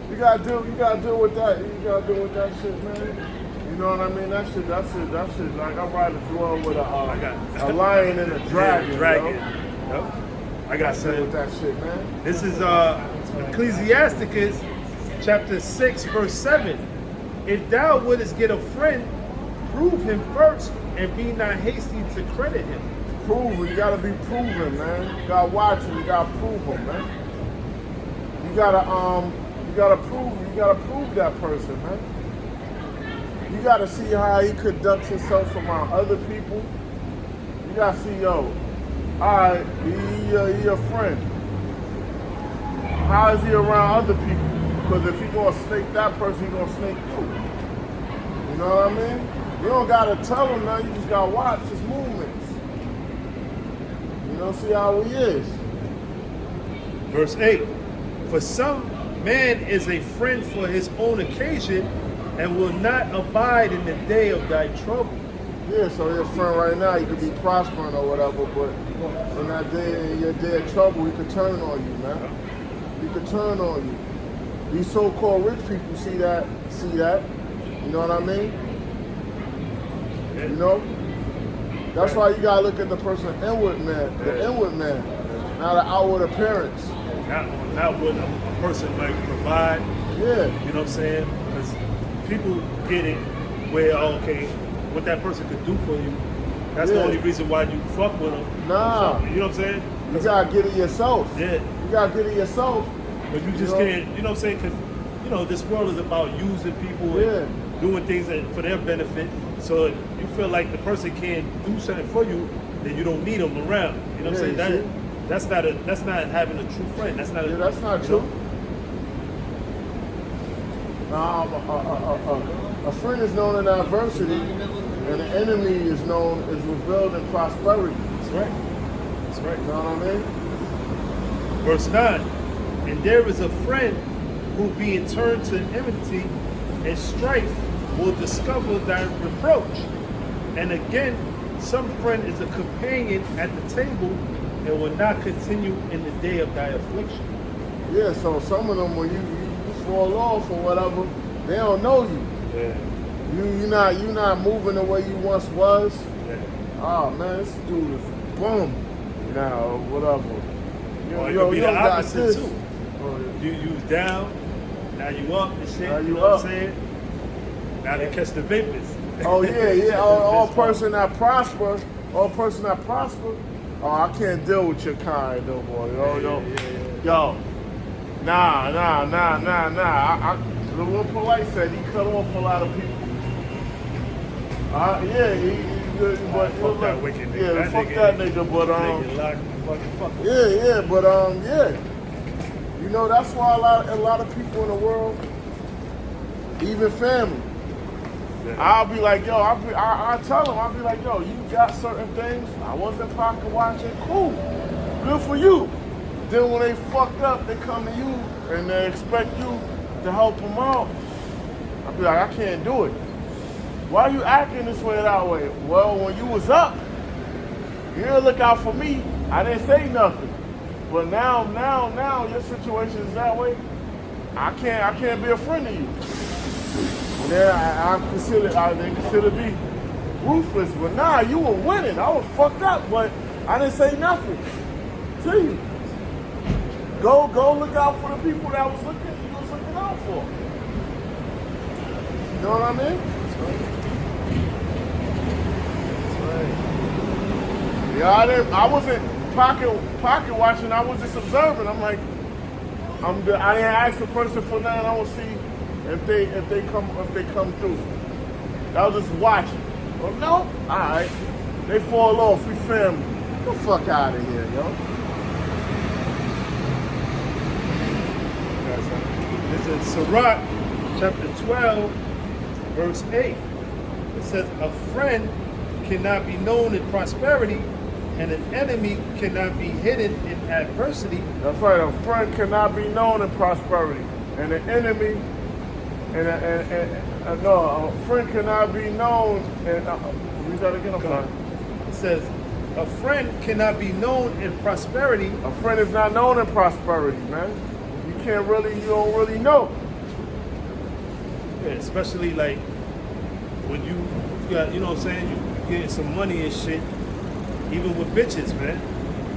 You gotta deal with that. You gotta deal with that shit, man. You know what I mean? That shit. Like I'd rather dwell with a lion and a dragon. Yeah, dragon. Yep. I got deal with that shit, man. This is Ecclesiasticus chapter 6, verse 7. If thou wouldest get a friend, prove him first, and be not hasty to credit him. Prove it. You gotta be proven, man. You gotta watch him. You gotta prove him, man. You gotta prove that person, man. You gotta see how he conducts himself around other people. You gotta see, yo, alright, he a friend. How is he around other people? Because if he gonna snake that person, he gonna snake you. You know what I mean? You don't gotta tell him nothing, you just gotta watch his movements. You know, see how he is. Verse 8. For some man is a friend for his own occasion, and will not abide in the day of thy trouble. Yeah, so your friend right now, you could be prospering or whatever, but in that day, in your day of trouble, he could turn on you, man. He could turn on you. These so-called rich people see that. You know what I mean? You know? That's why you gotta look at the person inward man, the inward man, not the outward appearance. Not what a person might provide. Yeah. You know what I'm saying? Because people get it where, okay, what that person could do for you, that's the only reason why you fuck with them. Nah. You know what I'm saying? You gotta get it yourself. Yeah. You gotta get it yourself. But you just can't, you know what I'm saying? Because, you know, this world is about using people and doing things for their benefit. So if you feel like the person can't do something for you, then you don't need them around. You know what I'm saying? That's not having a true friend. That's not. That's not true. A friend is known in adversity, and an enemy is revealed in prosperity. That's right. That's right. You know what I mean? Verse 9. And there is a friend who, being turned to enmity and strife, will discover thy reproach. And again, some friend is a companion at the table and will not continue in the day of thy affliction. Yeah, so some of them, when you fall off or whatever, they don't know you. Yeah. You're not moving the way you once was. Yeah. Oh man, this dude is boom now or whatever. You could be the opposite too. Oh, yeah. You was down, now you up and shit. Now you know up. what I'm saying? Now they catch the vapors. Oh yeah. All person that prosper, oh, I can't deal with your kind, though, boy. Yo. Nah. The little polite said he cut off a lot of people. Fuck that wicked nigga. Yeah, fuck that nigga, but You know, that's why a lot of people in the world, even family, I'll be like, yo, I tell them, I'll be like, yo, you got certain things, I wasn't pocket watching, cool, good for you. Then when they fucked up, they come to you and they expect you to help them out. I'll be like, I can't do it. Why are you acting this way, that way? Well, when you was up, you didn't look out for me. I didn't say nothing. But now your situation is that way. I can't be a friend to you. And then they consider me ruthless, but nah, you were winning. I was fucked up, but I didn't say nothing to you. Go look out for the people that you was looking out for. You know what I mean? That's right. Yeah, I wasn't pocket watching. I was just observing. I'm like, I didn't ask the person for nothing. I want to see if they come through. I was just watching. Well, no, all right. They fall off. We family. Get the fuck out of here, yo. This is Sirach, chapter 12, verse 8. It says, a friend cannot be known in prosperity, and an enemy cannot be hidden in adversity. That's right. A friend cannot be known in prosperity, and an enemy, no, a friend cannot be known. And read that again. I'm sorry. It says, a friend cannot be known in prosperity. A friend is not known in prosperity, man. You don't really know. Yeah, especially like when you got, you know what I'm saying, you getting some money and shit, even with bitches, man.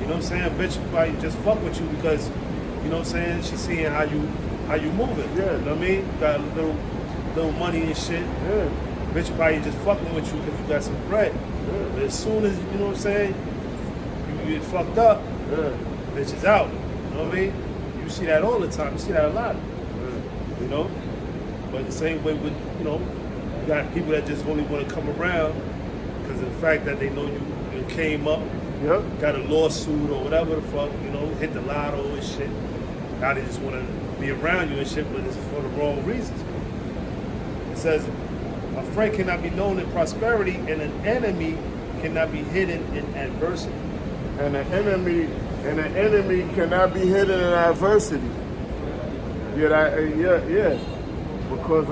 You know what I'm saying? Bitch probably just fuck with you because, you know what I'm saying, she's seeing how you moving. Yeah. You know what I mean? Got a little money and shit. Yeah. Bitch probably just fucking with you because you got some bread. Yeah. But as soon as, you know what I'm saying, you get fucked up, yeah, bitch is out. You know what I mean? You see that all the time. You see that a lot. Yeah. You know? But the same way with, you know, you got people that just only want to come around because of the fact that they know you came up, yep, got a lawsuit or whatever the fuck, you know, hit the lotto and shit. Now they just want to be around you and shit, but it's for the wrong reasons. It says, a friend cannot be known in prosperity, and an enemy cannot be hidden in adversity. And an enemy cannot be hidden in adversity. Yeah. Because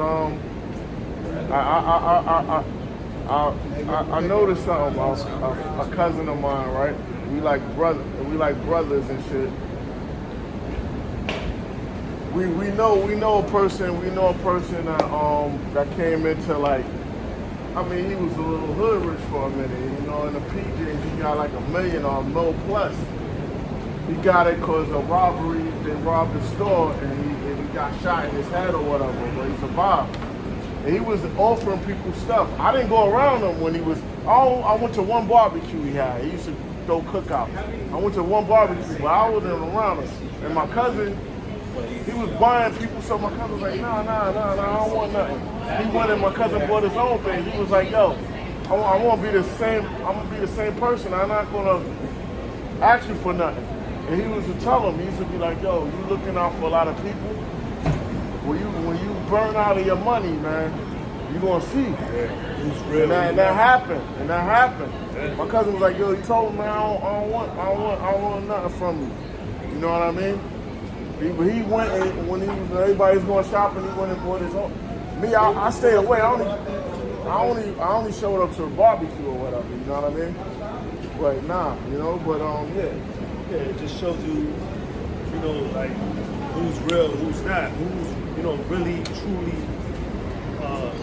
I noticed something about a cousin of mine, right? We like brothers and shit. We know a person that came into like, I mean, he was a little hood rich for a minute, you know, in the PJs he got like $1 million or no plus. He got it because of robbery, they robbed the store and he got shot in his head or whatever, but he survived. And he was offering people stuff. I didn't go around him when he was, I went to one barbecue he had. He used to throw cookouts. I went to one barbecue, but I wasn't around him. And my cousin, he was buying people, so my cousin was like, nah, I don't want nothing. He went and my cousin bought his own thing. He was like, yo, I want to be the same, I'm going to be the same person. I'm not going to ask you for nothing. And he used to tell him, he used to be like, yo, you looking out for a lot of people? When you burn out of your money, man, you're going to see. Yeah. And that happened. Yeah. My cousin was like, yo, he told him, man, I don't want nothing from you. You know what I mean? He went and when everybody's going shopping, he went and bought his own. Me, I stayed away. I only showed up to the barbecue or whatever. You know what I mean? But nah, you know. But yeah, it just shows you, you know, like who's real, who's not, who's, you know, really truly,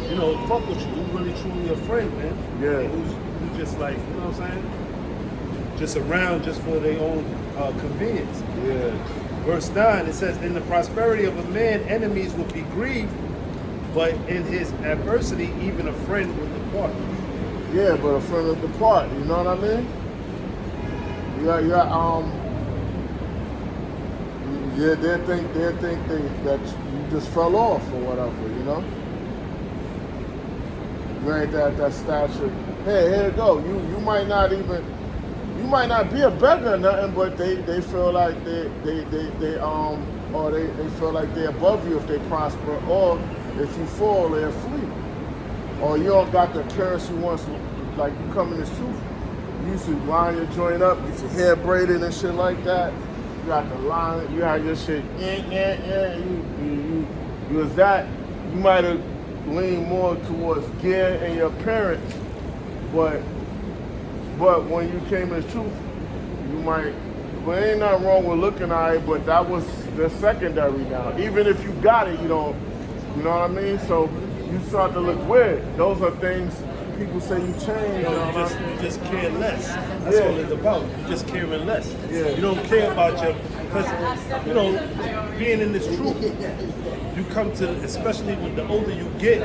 you know, fuck with you, who's really truly a friend, man. Yeah. And who's just like, you know what I'm saying? Just around just for their own convenience. Yeah. Verse 9, it says, in the prosperity of a man, enemies will be grieved, but in his adversity, even a friend will depart. Yeah, but a friend will depart, you know what I mean? They think that you just fell off or whatever, you know? You ain't that stature. Hey, here you go. You might not be a beggar or nothing, but they feel like they feel like they're above you if they prosper, or if you fall, they'll flee. Or you don't got the appearance you want, like you come in this truth. You used to line your joint up, get your hair braided and shit like that. You got the line, you had your shit, you was that. You might have leaned more towards gear and your appearance, but when you came to the truth, you might, but ain't nothing wrong with looking at it, but that was they're secondary now. Even if you got it, you don't. You know what I mean? So you start to look weird. Those are things people say you change. You just care less. That's all it's about. You just caring less. Yeah. You don't care about your, because, you know, being in this truth, you come to, especially when the older you get,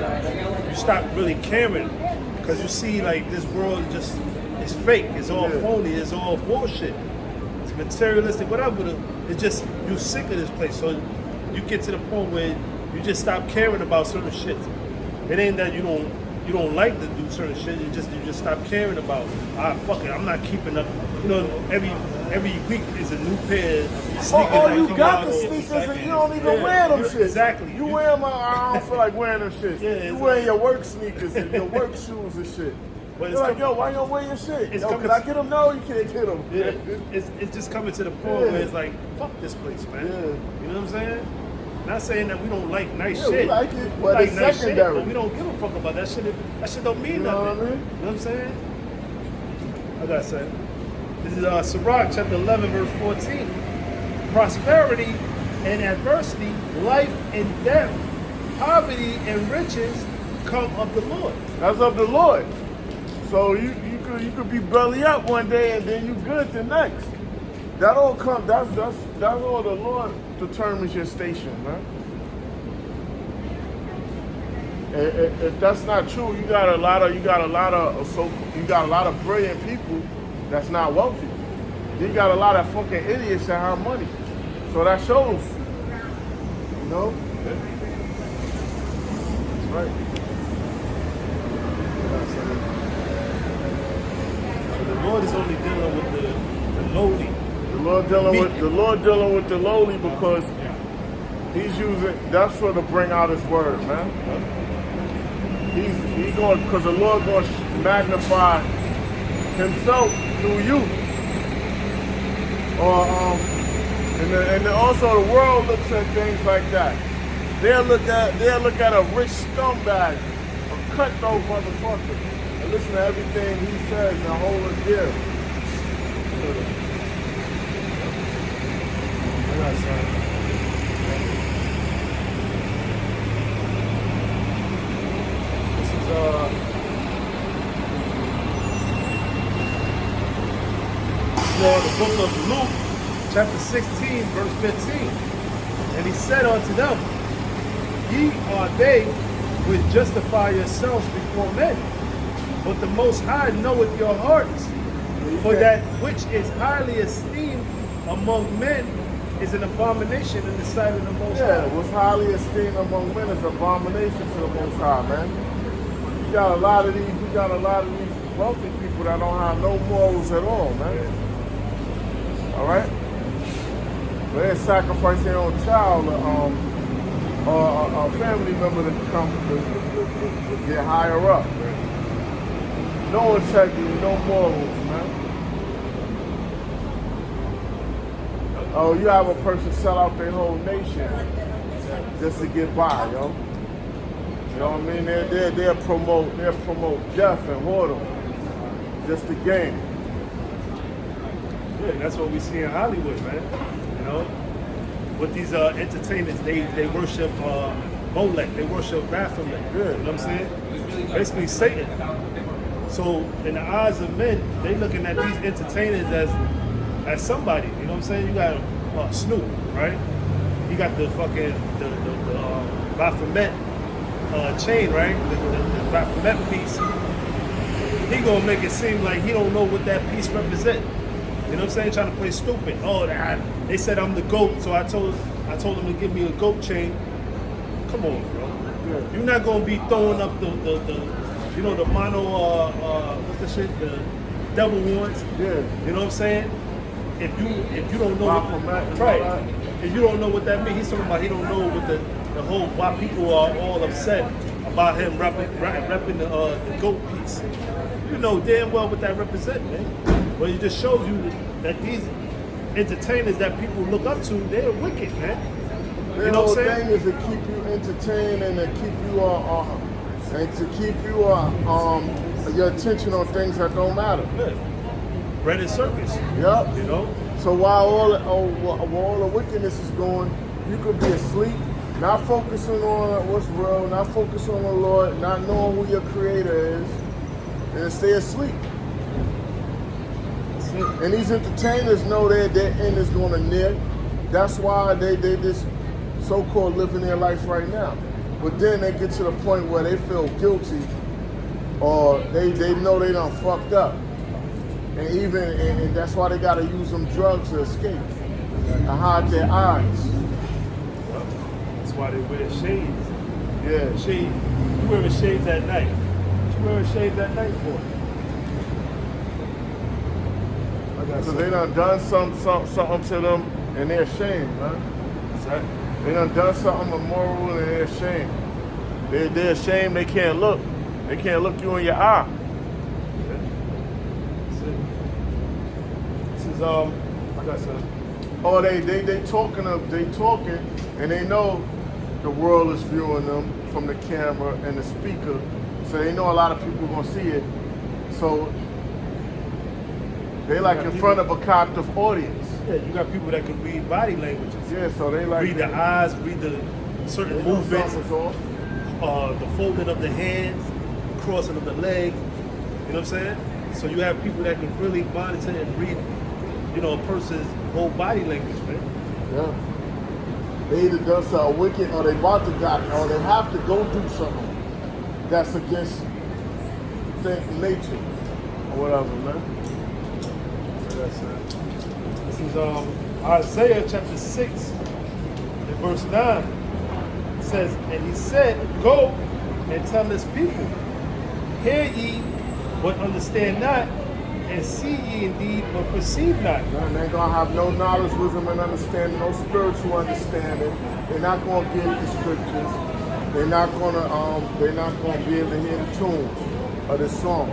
you stop really caring. Because you see, like, this world just, it's fake. It's all phony. It's all bullshit. It's materialistic, whatever. It's just, you're sick of this place. So you get to the point where you just stop caring about certain shit. It ain't that you don't like to do certain shit. You just stop caring about. Fuck it. I'm not keeping up. You know, every week is a new pair of sneakers. You got the sneakers and you don't even wear them shit. Exactly. You wear them. I don't feel like wearing them shit. Yeah, you wearing your work sneakers and your work shoes and shit. But you're like, yo, why you don't wear your shit? Yo, can I get them? No, you can't get them. Yeah, it's just coming to the point where it's like, fuck this place, man. Yeah. You know what I'm saying? Not saying that we don't like nice Yeah, shit. we like it, We but like it's nice secondary. shit, but we don't give a fuck about that shit. That shit don't mean You know nothing. what I mean? You know what I'm saying? I gotta say, this is Sirach chapter 11, verse 14. Prosperity and adversity, life and death, poverty and riches come of the Lord. That's of the Lord. So you could be belly up one day and then you good the next. That all come. That's all the Lord determines your station, man. If that's not true, you got a lot of brilliant people that's not wealthy. You got a lot of fucking idiots that have money. So that shows. You know? That's right. The Lord is only dealing with the lowly. The Lord dealing with the lowly because He's using that's for to bring out His word, man. He's going because the Lord going to magnify Himself through you. And then also the world looks at things like that. They'll look at a rich scumbag, a cutthroat motherfucker, and listen to everything he says and hold it dear. This is the book of Luke, chapter 16, verse 15. And he said unto them, Ye are they which justify yourselves before men, but the Most High knoweth your hearts. For that which is highly esteemed among men is an abomination in the sight of the Most High. Yeah, what's highly esteemed among men is abomination to the Most High, man. You got a lot of these wealthy people that don't have no morals at all, man. All right? They're sacrificing their own child or a family member to come to get higher up. No integrity, no morals, man. Oh, you have a person sell out their whole nation just to get by, yo. You know what I mean? They'll promote death and whoredom just to gain. Yeah, that's what we see in Hollywood, man. You know, with these entertainers, they worship Molech, they worship Baphomet. Yeah. You know what I'm saying? Basically Satan. So in the eyes of men, they looking at these entertainers as somebody. You know what I'm saying? You got Snoop, right? You got the fucking the Baphomet chain, right? The Baphomet piece. He gonna make it seem like he don't know what that piece represent. You know what I'm saying? Trying to play stupid. Oh, they said I'm the GOAT, so I told them to give me a GOAT chain. Come on, bro. Yeah. You're not gonna be throwing up the mono what's the shit? The devil horns. Yeah. You know what I'm saying? If you don't know Baphomet, right. If you don't know what that means, he's talking about he don't know what the whole why people are all upset about him repping the GOAT piece. You know damn well what that represents, man. But it just shows you that these entertainers that people look up to, they're wicked, man. Their whole thing is to keep you entertained and to keep you your attention on things that don't matter. Yeah. bread and circus. Yep. You know? So while all the wickedness is going, you could be asleep, not focusing on what's real, not focusing on the Lord, not knowing who your creator is, and stay asleep. And these entertainers know that their end is going to near. That's why they just so-called living their life right now. But then they get to the point where they feel guilty, or they know they done fucked up. And that's why they got to use them drugs to escape and hide their eyes. That's why they wear shades. Yeah. Shade. You wearing shades at night. What you wearing shades at night for? So they done something to them and they're ashamed, man. Exactly. They done something immoral and they're ashamed. They're ashamed they can't look. They can't look you in your eye. This is like I said. Oh, they talking and they know the world is viewing them from the camera and the speaker, so they know a lot of people gonna see it. So they like in front of a captive audience. Yeah, you got people that can read body languages. Yeah, so they like read the eyes, read the certain movements, the folding of the hands, crossing of the leg. You know what I'm saying? So you have people that can really monitor and read, you know, a person's whole body language, man. Yeah. They either done something wicked or they about to or they have to go do something that's against nature or whatever, man. That's it. This is Isaiah chapter 6 and verse 9. It says, and he said, go and tell this people, hear ye, but understand not, and see ye indeed, but perceive not. And they're gonna have no knowledge, wisdom, and understanding, no spiritual understanding. They're not gonna get the scriptures. They're not gonna be able to hear the tunes of the song.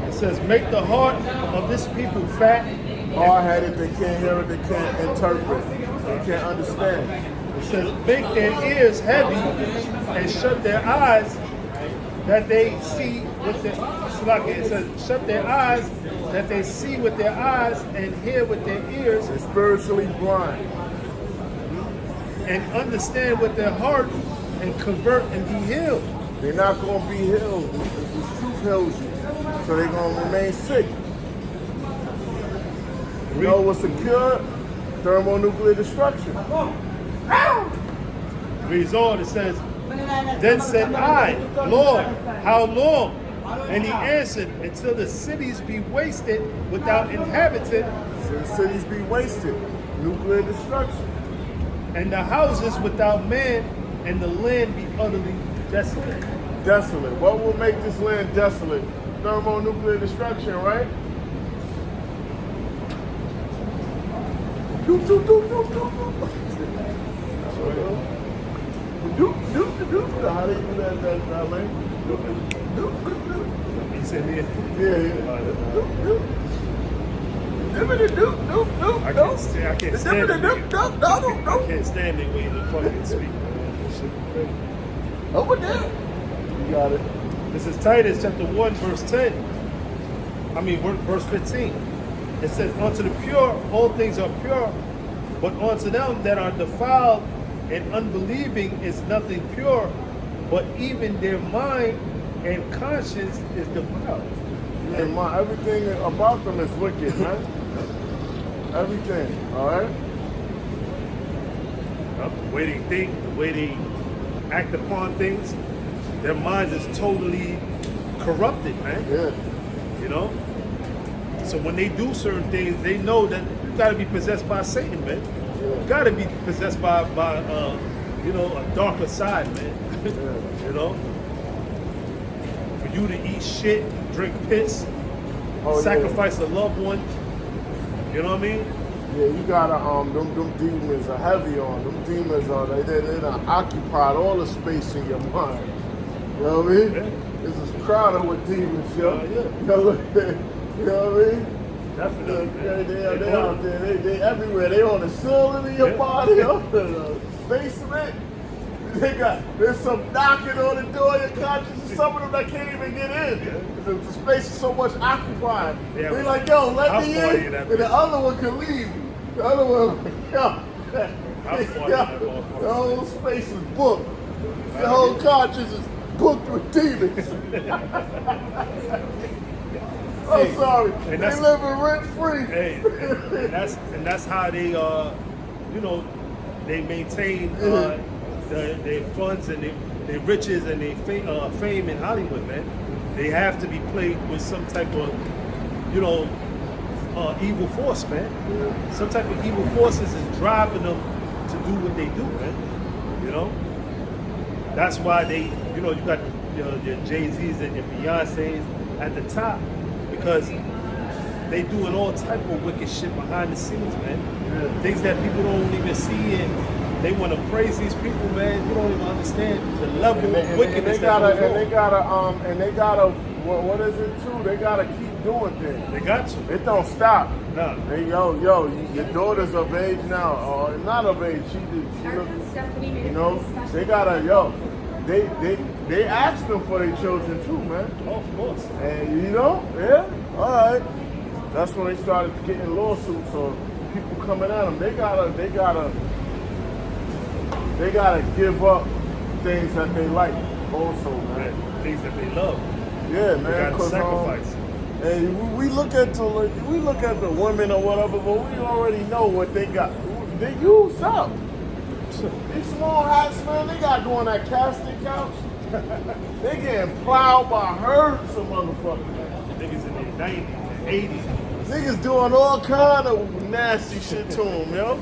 It says, make the heart of this people fat. Hard-headed, they can't hear it, they can't interpret, they can't understand. It says, make their ears heavy and shut their eyes that they see with their, it says, shut their eyes that they see with their eyes and hear with their ears. They're spiritually blind. And understand with their heart and convert and be healed. They're not going to be healed. The truth heals you. So they're going to remain sick. You know what's a cure? Thermonuclear destruction. Reads on, it says, then said I, Lord, how long? And he answered, until the cities be wasted without inhabitant. So the cities be wasted. Nuclear destruction. And the houses without man, and the land be utterly desolate. Desolate. What will make this land desolate? Thermonuclear destruction, right? Doop, doop, doop, doop, doop, doop. Doop, doop, doop, doop. How do you do that lane? Doop, doop, doop, doop. He said, yeah. Yeah. Doop, doop. Doop, doop, doop, doop. I can't stand it. Doop. I can't stand it when you fucking speak, man. That shit be crazy. Over there. You got it. This is Titus chapter 1, verse 10. Verse 15. It says, unto the pure, all things are pure, but unto them that are defiled and unbelieving is nothing pure, but even their mind and conscience is defiled. And everything about them is wicked, man. Everything, all right? The way they think, the way they act upon things, their minds is totally corrupted, man. Yeah. You know? So when they do certain things, they know that you gotta be possessed by Satan, man. You gotta be possessed by a darker side, man. Yeah. You know? For you to eat shit, drink piss, sacrifice a loved one, you know what I mean? Yeah, you gotta them demons are heavy on. Them demons are they done occupied all the space in your mind. You know what I mean? Yeah. This is crowded with demons, yo. Yeah. You know what I mean? Definitely. They out there. They everywhere. They on the ceiling of your body, on the basement. There's some knocking on the door of your conscience, some of them that can't even get in. The space is so much occupied. Yeah, They're like, yo, let I'll me spoil you in, that and the bitch. other one can leave. The other one, yo. I'll spoil you that motherfucker. The whole space is booked. The whole conscience is booked with demons. Oh, Hey, sorry. and They that's- living rent free. Hey, and that's how they you know, they maintain their funds and their riches and their fame in Hollywood, man. They have to be played with some type of, you know, evil force, man. Some type of evil forces is driving them to do what they do, man. You know, that's why they, you know, you got your Jay-Z's and your Beyonce's at the top because they doing all type of wicked shit behind the scenes, man. Things that people don't even see, and they want to praise these people, man. You don't even understand the level of wickedness that goes on. And they gotta, what is it too? They gotta keep doing things. They got to. It don't stop. No. Hey, yo, your daughter's of age now, or not of age. She look, you know, they gotta, they ask them for their children too, man. Oh, of course. And you know, yeah, all right. That's when they started getting lawsuits or people coming at them. They gotta give up things that they like, also, man. Man, things that they love. Yeah, They man. gotta sacrifice. And we look at the women or whatever, but we already know what they got. They used up. These small hats, man, they got going that casting couch. They getting plowed by herds of motherfuckers. Niggas in their 90s and 80s. Niggas doing all kind of nasty shit to them, yo.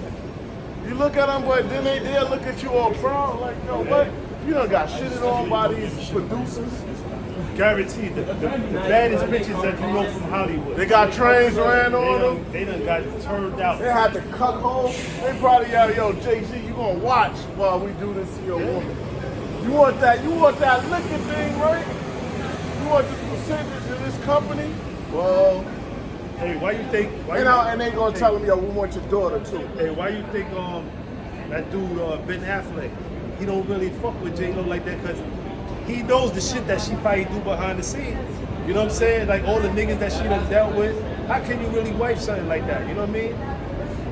You look at them, but then they'll look at you all proud, like, yo, what? You done got shitted on by these producers. Guaranteed, the baddest bitches that you know from Hollywood. They got trains ran on them. They done got turned out. They had to cut holes. They probably yell, yo, Jay-Z, you gonna watch while we do this to your woman. You want that liquor thing, right? You want this percentage of this company? Well, Hey, why you think? and they gonna tell them, yo, we want your daughter too. Hey, why you think that dude Ben Affleck, he don't really fuck with J-Lo like that because he knows the shit that she probably do behind the scenes. You know what I'm saying? Like all the niggas that she done dealt with. How can you really wife something like that? You know what I mean?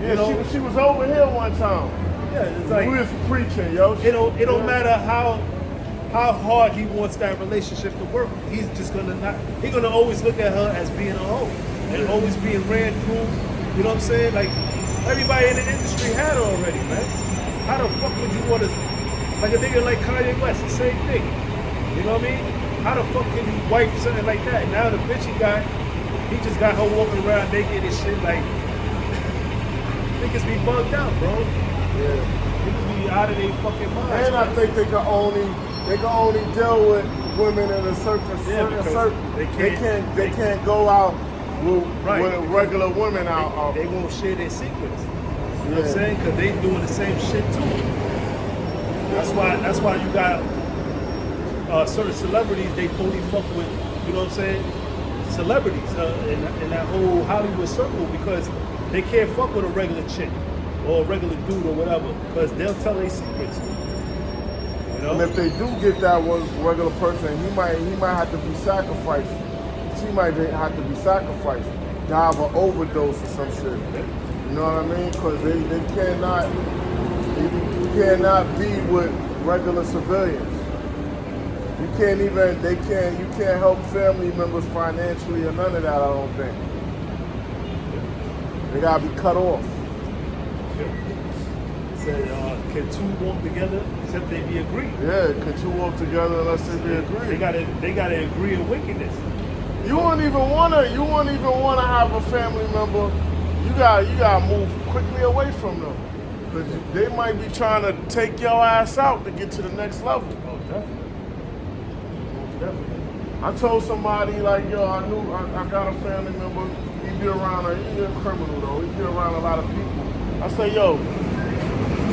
Yeah, You know? she was over here one time. Yeah, it's like We was preaching, yo. it don't matter how hard he wants that relationship to work. He's just gonna always look at her as being a hoe and always being ran through. You know what I'm saying? Like everybody in the industry had her already, man. How the fuck would you want to, like a nigga like Kanye West, the same thing. You know what I mean? How the fuck can you wife something like that? Now the bitch he just got her walking around naked and shit. Like niggas be bugged out, bro. Yeah. Niggas be out of their fucking minds. And I think they can only deal with women in a certain because circle. they They can't go out with Right. regular women out. They won't share their secrets. You know what Yeah. I'm saying? Because they doing the same shit too. That's why you got certain celebrities, they only fuck with, you know what I'm saying, celebrities in that whole Hollywood circle because they can't fuck with a regular chick or a regular dude or whatever because they'll tell their secrets. You know? And if they do get that one regular person, he might have to be sacrificed. She might have to be sacrificed, die of an overdose or some shit. You know what I mean? Because they cannot be with regular civilians. You can't help family members financially or none of that, I don't think. They gotta be cut off. Said, can two walk together except they be agreed? Yeah, can two walk together unless they agree? They gotta agree in wickedness. You won't even wanna have a family member. You gotta move quickly away from them. Cause they might be trying to take your ass out to get to the next level. Oh, definitely. Definitely. I told somebody like, yo, I got a family member. He be around he's a criminal though. He be around a lot of people. I say, yo,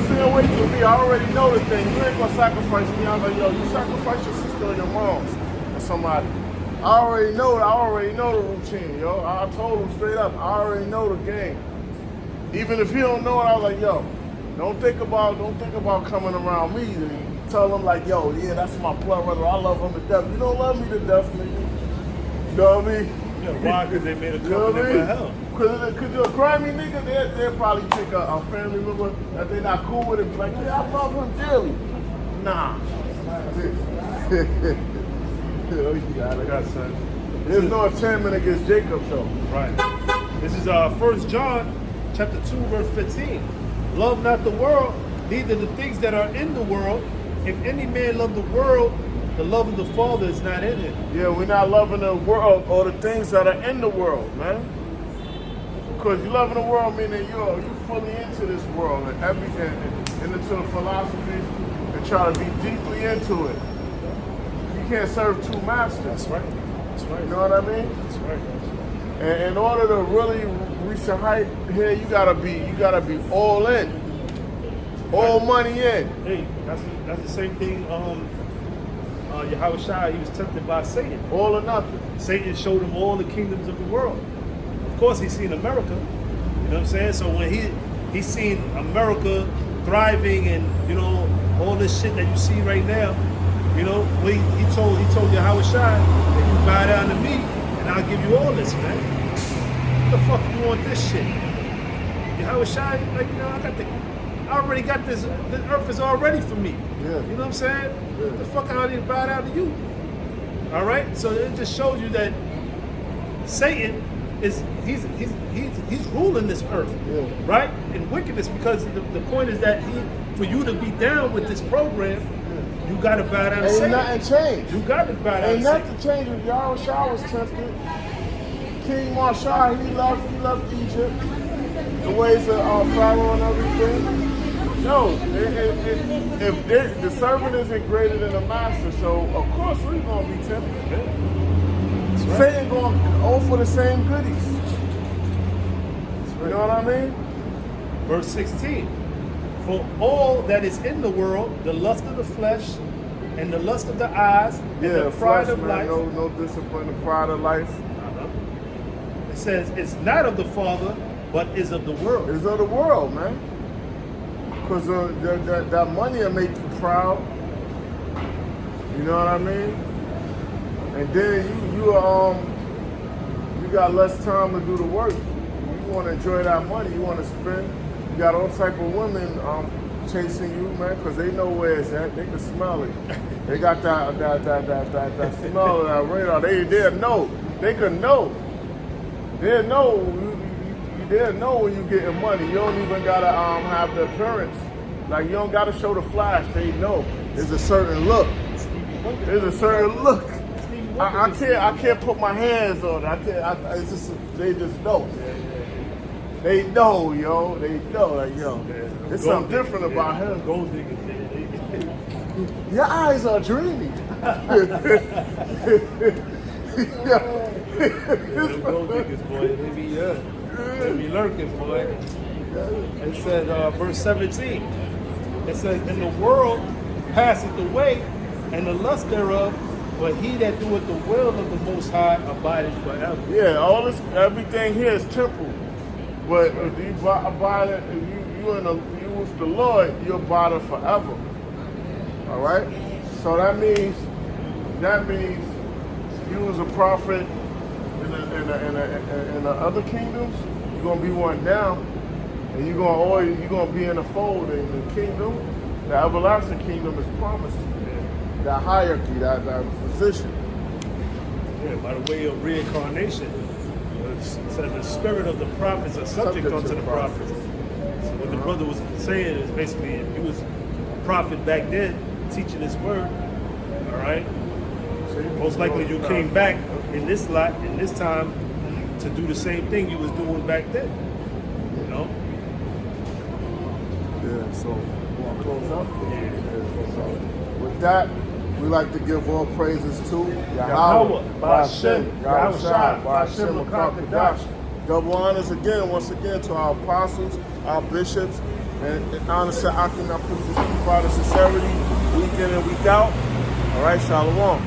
stay away from me. I already know the thing. You ain't gonna sacrifice me. I was like, yo, you sacrifice your sister or your mom's or somebody. I already know the routine, yo. I told him straight up, I already know the game. Even if he don't know it, I was like, yo, don't think about coming around me tell them like, yo, yeah, that's my blood brother. I love him to death. You don't love me to death, nigga. You know what I mean? Yeah, why? Because they made a You know what I covenant mean? for hell. Because you're a grimy nigga, they'll probably pick a family member that they're not cool with and be like, yeah, I love him dearly. Nah. Yeah, I got son. There's no enchantment against Jacob, though. Right. This is 1 John chapter 2, verse 15. Love not the world, neither the things that are in the world. If any man love the world, the love of the Father is not in him. Yeah, we're not loving the world or the things that are in the world, man. Because you loving the world meaning you fully into this world and everything, and into the philosophy and try to be deeply into it. You can't serve two masters. That's right. That's right. You know what I mean? That's right. And in order to really reach a height here, you gotta be all in, all money in. Hey, that's the same thing. Yahushua, he was tempted by Satan. All or nothing. Satan showed him all the kingdoms of the world. Of course, he's seen America. You know what I'm saying? So when he's seen America thriving and all this shit that you see right now, when he told Yahushua that you bow down to me and I'll give you all this, man. What the fuck you want this shit? Yahushua, I already got this. The earth is all ready for me. Yeah. You know what I'm saying? Yeah. The fuck I need to bow down to you. All right. So it just shows you that Satan is he's ruling this earth, Yeah. right? In wickedness, because the point is that for you to be down with this program, you got to bow down to Ain't Satan. nothing changed. You got to bow down Ain't to Satan. nothing changed when Yahushua was tempted. King Marshall, he left Egypt. The ways of Pharaoh and everything. No, if the servant isn't greater than the master, so of course we're going to be tempted. That's right. Satan going to offer the same goodies. You know what I mean? Verse 16. For all that is in the world, the lust of the flesh, and the lust of the eyes, and the pride flesh, of man, life. no discipline, the pride of life. It says it's not of the Father, but is of the world. It's of the world, man. Because that money will make you proud. You know what I mean? And then you got less time to do the work. You want to enjoy that money. You want to spend. You got all type of women chasing you, man, because they know where it's at. They can smell it. They got that smell of that radar. They'll know. They can know. They'll know. They'll know when you getting money. You don't even gotta have the appearance. Like you don't gotta show the flash. They know. There's a certain look. There's a certain look. I can't put my hands on it. They just know. They know, yo. They know, like yo. There's something different about him. Gold diggers. Your eyes are dreamy. Gold diggers, boy. They be lurking, boy. It said, verse 17. It says, "And the world passeth away, and the lust thereof, but he that doeth the will of the Most High abideth forever." Yeah, everything here is temporal. But if you abide it, if you with the Lord, you abide it forever. All right. So that means you as a prophet in the other kingdoms, you're gonna be one down, and you're gonna be in the fold in the kingdom. The everlasting kingdom is promised. That hierarchy, that position. Yeah, by the way of reincarnation. It says the spirit of the prophets are subject unto the prophets. So what the brother was saying is basically, if he was a prophet back then, teaching his word, all right, most likely you came back in this time, to do the same thing you was doing back then. You know? Yeah, so you want to close up? Yeah. So with that, we like to give all praises to Yahweh, Ba'ashem, Yahushua, Ba'ashem, Makakadash. Double honors once again to our apostles, our bishops, and honors to Akim, our brothers and sincerity, week in and week out. All right, Shalom.